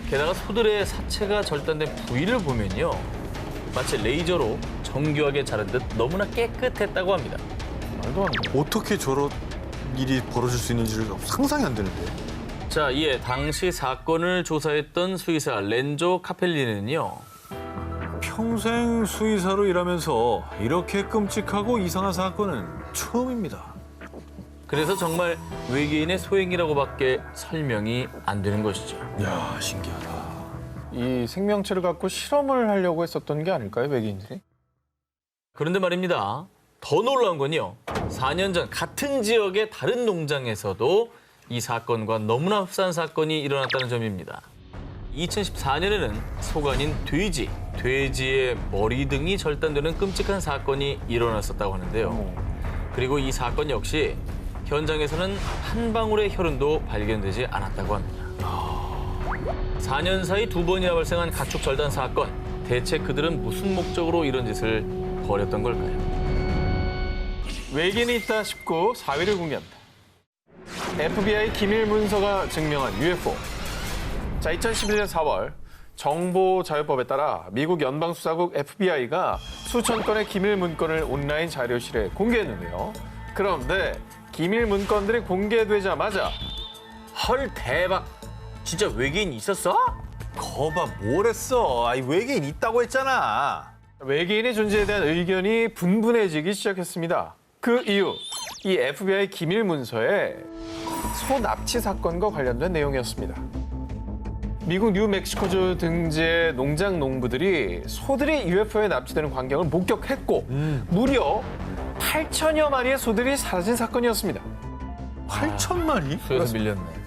게다가 소들의 사체가 절단된 부위를 보면요. 마치 레이저로 정교하게 자른 듯 너무나 깨끗했다고 합니다. 말도 안 돼. 어떻게 저런 일이 벌어질 수 있는지를 상상이 안 되는데. 자, 이에 당시 사건을 조사했던 수의사 렌조 카펠리는요. 평생 수의사로 일하면서 이렇게 끔찍하고 이상한 사건은 처음입니다. 그래서 정말 외계인의 소행이라고밖에 설명이 안 되는 것이죠. 야, 신기하다. 이 생명체를 갖고 실험을 하려고 했었던 게 아닐까요, 외계인들이? 그런데 말입니다. 더 놀라운 건요. 4년 전 같은 지역의 다른 농장에서도 이 사건과 너무나 흡사한 사건이 일어났다는 점입니다. 2014년에는 소가 아닌 돼지의 머리 등이 절단되는 끔찍한 사건이 일어났었다고 하는데요. 그리고 이 사건 역시 현장에서는 한 방울의 혈흔도 발견되지 않았다고 합니다. 4년 사이 2번이나 발생한 가축 절단 사건. 대체 그들은 무슨 목적으로 이런 짓을 벌였던 걸까요? 외계인이 있다 싶고 4위를 공개합니다. FBI 기밀 문서가 증명한 UFO. 자, 2011년 4월 정보자유법에 따라 미국 연방수사국 FBI가 수천 건의 기밀 문건을 온라인 자료실에 공개했는데요. 그런데 기밀 문건들이 공개되자마자 헐 대박. 진짜 외계인 있었어? 거봐, 뭘 했어? 아이, 외계인 있다고 했잖아. 외계인의 존재에 대한 의견이 분분해지기 시작했습니다. 그 이유, 이 FBI 기밀 문서에 소 납치 사건과 관련된 내용이었습니다. 미국 뉴멕시코주 등지의 농장 농부들이 소들이 UFO에 납치되는 광경을 목격했고 무려 8천여 마리의 소들이 사라진 사건이었습니다. 8천마리? 소에서 밀렸네.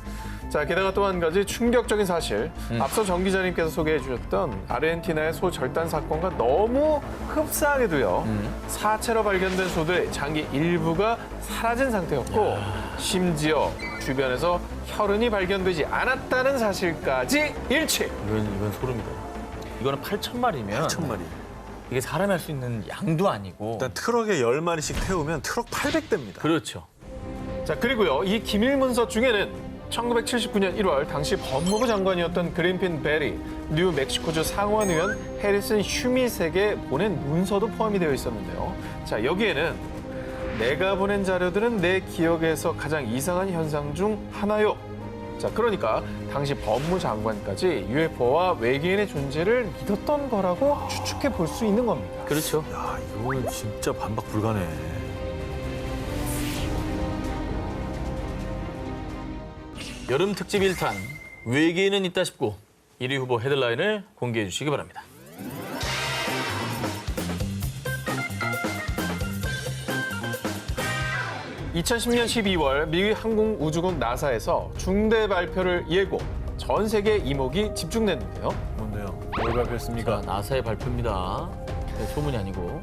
자, 게다가 또 한 가지 충격적인 사실. 앞서 정 기자님께서 소개해 주셨던 아르헨티나의 소 절단 사건과 너무 흡사하게도요. 사체로 발견된 소들의 장기 일부가 사라진 상태였고 심지어 주변에서 혈흔이 발견되지 않았다는 사실까지 일치. 이건 소름이다. 이거는 8,000마리면 8천마리. 이게 사람이 할 수 있는 양도 아니고. 일단 트럭에 10마리씩 태우면 트럭 800대입니다. 그렇죠. 자, 그리고요. 이 기밀 문서 중에는 1979년 1월 당시 법무부 장관이었던 그린핀 베리, 뉴멕시코주 상원의원 해리슨 슈밋에게 보낸 문서도 포함이 되어 있었는데요. 자, 여기에는 내가 보낸 자료들은 내 기억에서 가장 이상한 현상 중 하나요. 자, 그러니까 당시 법무장관까지 UFO와 외계인의 존재를 믿었던 거라고 추측해 볼 수 있는 겁니다. 그렇죠. 야, 이거는 진짜 반박 불가네. 여름 특집 1탄 외계인은 있다 싶고 1위 후보 헤드라인을 공개해 주시기 바랍니다. (2010년 12월) 미국 항공우주국 나사에서 중대 발표를 예고 전 세계 이목이 집중됐는데요. 뭔데요? 뭘 발표했습니까? 나사의 발표입니다. 네, 소문이 아니고.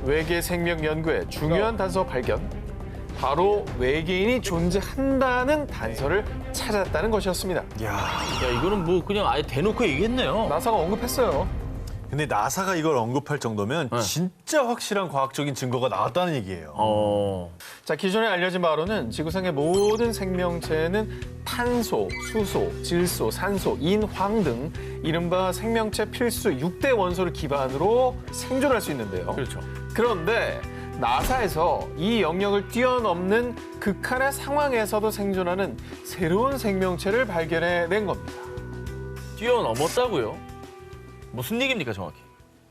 외계 생명 연구의 중요한 단서 발견. 바로 외계인이 존재한다는 단서를 찾았다는 것이었습니다. 야, 이거는 뭐 그냥 아예 대놓고 얘기했네요. 나사가 언급했어요. 근데 나사가 이걸 언급할 정도면 진짜 확실한 과학적인 증거가 나왔다는 얘기예요. 자, 기존에 알려진 바로는 지구상의 모든 생명체는 탄소, 수소, 질소, 산소, 인, 황 등 이른바 생명체 필수 6대 원소를 기반으로 생존할 수 있는데요. 그렇죠. 그런데 나사에서 이 영역을 뛰어넘는 극한의 상황에서도 생존하는 새로운 생명체를 발견해낸 겁니다. 뛰어넘었다고요? 무슨 얘기입니까 정확히?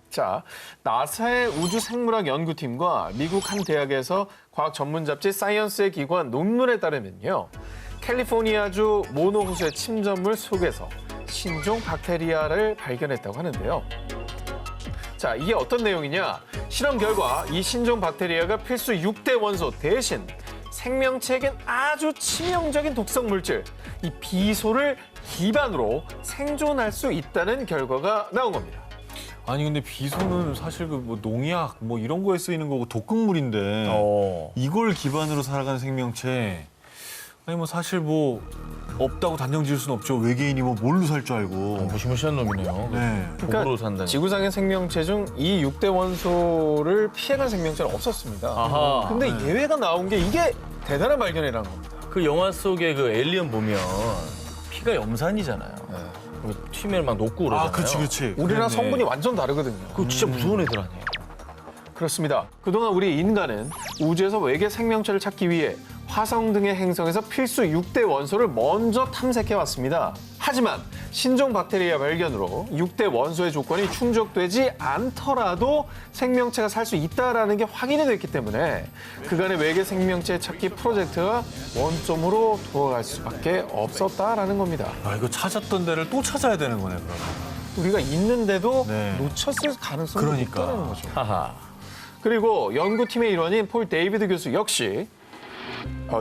자, 나사의 우주생물학 연구팀과 미국 한 대학에서 과학 전문 잡지 사이언스의 기관 논문에 따르면요. 캘리포니아주 모노 호수의 침전물 속에서 신종 박테리아를 발견했다고 하는데요. 자, 이게 어떤 내용이냐? 실험 결과 이 신종 박테리아가 필수 6대 원소 대신 생명체에겐 아주 치명적인 독성 물질, 이 비소를 기반으로 생존할 수 있다는 결과가 나온 겁니다. 아니 근데 비소는 사실 그 뭐 농약 뭐 이런 거에 쓰이는 거고 독극물인데 이걸 기반으로 살아가는 생명체 아니 뭐 사실 뭐 없다고 단정 지을 수는 없죠. 외계인이 뭐 뭘로 살 줄 알고. 무시무시한 놈이네요. 네. 독으로 산다니. 지구상의 생명체 중 이 6대 원소를 피해간 생명체는 없었습니다. 아하. 근데 예외가 나온 게 이게 대단한 발견이라는 겁니다. 그 영화 속에 그 에일리언 보면 피가 염산이잖아요. 튀면 막 녹고 그러잖아요. 아, 그렇지. 우리랑 성분이 완전 다르거든요. 그거 진짜 무서운 애들 아니에요? 그렇습니다. 그동안 우리 인간은 우주에서 외계 생명체를 찾기 위해 화성 등의 행성에서 필수 6대 원소를 먼저 탐색해 왔습니다. 하지만 신종 박테리아 발견으로 6대 원소의 조건이 충족되지 않더라도 생명체가 살 수 있다는 게 확인이 됐기 때문에 그간의 외계 생명체 찾기 프로젝트가 원점으로 돌아갈 수밖에 없었다라는 겁니다. 아, 이거 찾았던 데를 또 찾아야 되는 거네, 그러면. 우리가 있는데도 네. 놓쳤을 가능성이 그러니까. 높다는 거죠. 하하. 그리고 연구팀의 일원인 폴 데이비드 교수 역시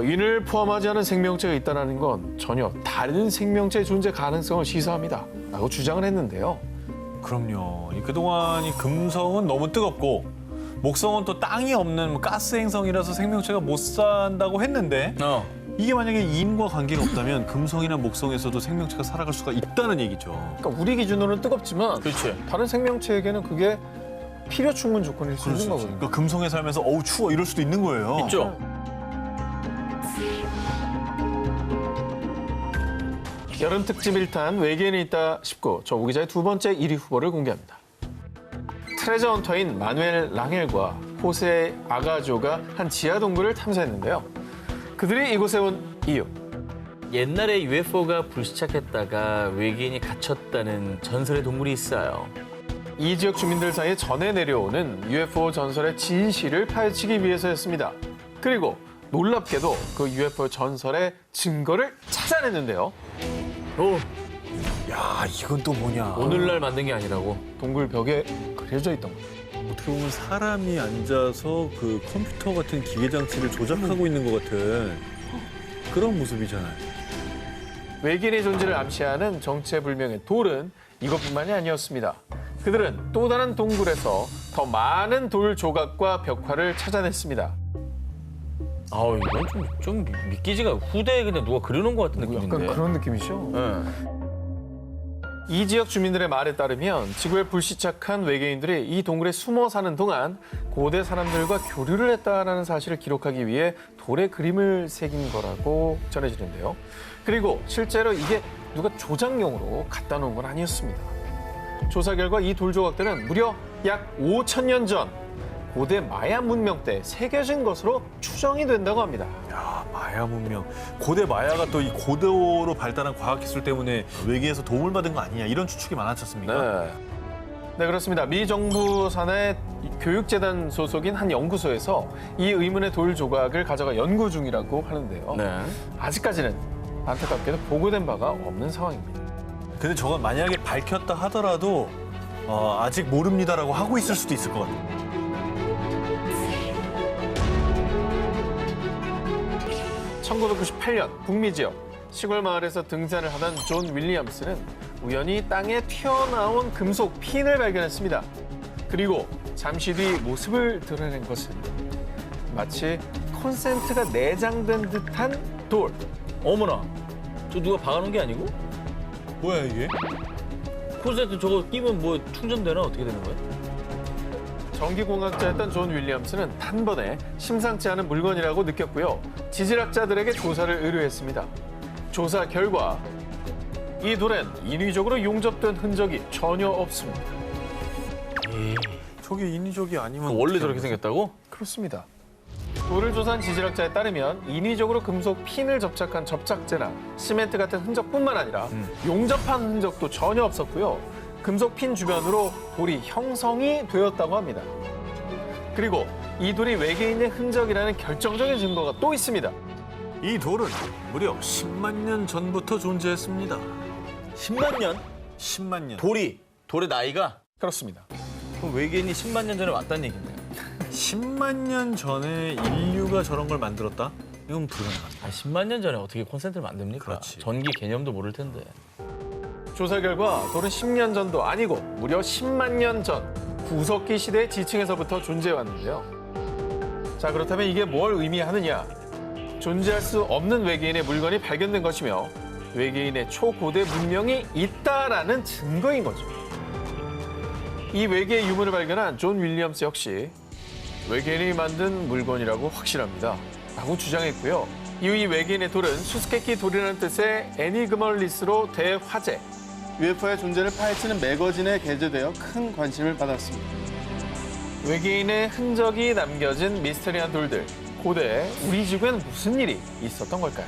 인을 포함하지 않은 생명체가 있다는 건 전혀 다른 생명체의 존재 가능성을 시사합니다. 라고 주장을 했는데요. 그럼요. 그동안 이 금성은 너무 뜨겁고 목성은 또 땅이 없는 뭐 가스 행성이라서 생명체가 못 산다고 했는데 이게 만약에 인과 관계가 없다면 금성이나 목성에서도 생명체가 살아갈 수가 있다는 얘기죠. 그러니까 우리 기준으로는 뜨겁지만 그렇지. 다른 생명체에게는 그게 필요 충분 조건일 수 있는 거거든요. 그러니까 금성에 살면서 어우 추워 이럴 수도 있는 거예요. 있죠. 여름 특집 1탄 외계인이 있다 싶고 저 우 기자의 두 번째 1위 후보를 공개합니다. 트레저 헌터인 마누엘 랑헬과 호세 아가조가 한 지하 동굴을 탐사했는데요. 그들이 이곳에 온 이유. 옛날에 UFO가 불시착했다가 외계인이 갇혔다는 전설의 동물이 있어요. 이 지역 주민들 사이에 전해 내려오는 UFO 전설의 진실을 파헤치기 위해서였습니다. 그리고 놀랍게도 그 UFO 전설의 증거를 찾아냈는데요. 오, 야 이건 또 뭐냐. 오늘날 만든 게 아니라고. 동굴 벽에 그려져 있던 거예요. 어떻게 보면 사람이 앉아서 그 컴퓨터 같은 기계 장치를 조작하고 있는 것 같은 그런 모습이잖아요. 외계인의 존재를 암시하는 정체불명의 돌은 이것뿐만이 아니었습니다. 그들은 또 다른 동굴에서 더 많은 돌 조각과 벽화를 찾아냈습니다. 아우 이건 좀 믿기지가 후대에 그냥 누가 그려놓은 것 같은 느낌인데. 약간 그런 느낌이죠. 네. 이 지역 주민들의 말에 따르면 지구에 불시착한 외계인들이 이 동굴에 숨어 사는 동안 고대 사람들과 교류를 했다는 사실을 기록하기 위해 돌에 그림을 새긴 거라고 전해지는데요. 그리고 실제로 이게 누가 조작용으로 갖다 놓은 건 아니었습니다. 조사 결과 이 돌 조각들은 무려 약 5,000년 전 고대 마야 문명 때 새겨진 것으로 추정이 된다고 합니다. 야 마야 문명. 고대 마야가 또 이 고도로 발달한 과학기술 때문에 외계에서 도움을 받은 거 아니냐 이런 추측이 많았지 않습니까? 네, 그렇습니다. 미 정부 산하의 교육재단 소속인 한 연구소에서 이 의문의 돌 조각을 가져가 연구 중이라고 하는데요. 네. 아직까지는 안타깝게도 보고된 바가 없는 상황입니다. 근데 저건 만약에 밝혔다 하더라도 아직 모릅니다라고 하고 있을 수도 있을 것 같아요. 1998년 북미 지역 시골 마을에서 등산을 하던 존 윌리엄스는 우연히 땅에 튀어나온 금속 핀을 발견했습니다. 그리고 잠시 뒤 모습을 드러낸 것은 마치 콘센트가 내장된 듯한 돌. 어머나, 저 누가 박아놓은 게 아니고? 뭐야 이게? 콘센트 저거 끼면 뭐 충전되나 어떻게 되는 거야? 전기공학자였던 존 윌리엄스는 단번에 심상치 않은 물건이라고 느꼈고요. 지질학자들에게 조사를 의뢰했습니다. 조사 결과 이 돌엔 인위적으로 용접된 흔적이 전혀 없습니다. 저게 인위적이 아니면 원래 어떻게 저렇게 하는 거지? 생겼다고? 그렇습니다. 돌을 조사한 지질학자에 따르면 인위적으로 금속 핀을 접착한 접착제나 시멘트 같은 흔적뿐만 아니라 용접한 흔적도 전혀 없었고요. 금속 핀 주변으로 돌이 형성이 되었다고 합니다. 그리고 이 돌이 외계인의 흔적이라는 결정적인 증거가 또 있습니다. 이 돌은 무려 10만 년 전부터 존재했습니다. 10만 년? 10만 년. 돌의 나이가? 그렇습니다. 그럼 외계인이 10만 년 전에 왔다는 얘기네요. 10만 년 전에 인류가 저런 걸 만들었다? 이건 불가능하다. 10만 년 전에 어떻게 콘센트를 만듭니까? 그렇지. 전기 개념도 모를 텐데. 조사 결과 돌은 10년 전도 아니고 무려 10만 년 전 구석기 시대 지층에서부터 존재해왔는데요. 자, 그렇다면 이게 뭘 의미하느냐? 존재할 수 없는 외계인의 물건이 발견된 것이며 외계인의 초고대 문명이 있다라는 증거인 거죠. 이 외계의 유물을 발견한 존 윌리엄스 역시 외계인이 만든 물건이라고 확신합니다. 라고 주장했고요. 이후 이 외계인의 돌은 수수께끼 돌이라는 뜻의 애니그멀리스로 대화제, UFO의 존재를 파헤치는 매거진에 게재되어 큰 관심을 받았습니다. 외계인의 흔적이 남겨진 미스터리한 돌들, 고대 우리 지구에는 무슨 일이 있었던 걸까요?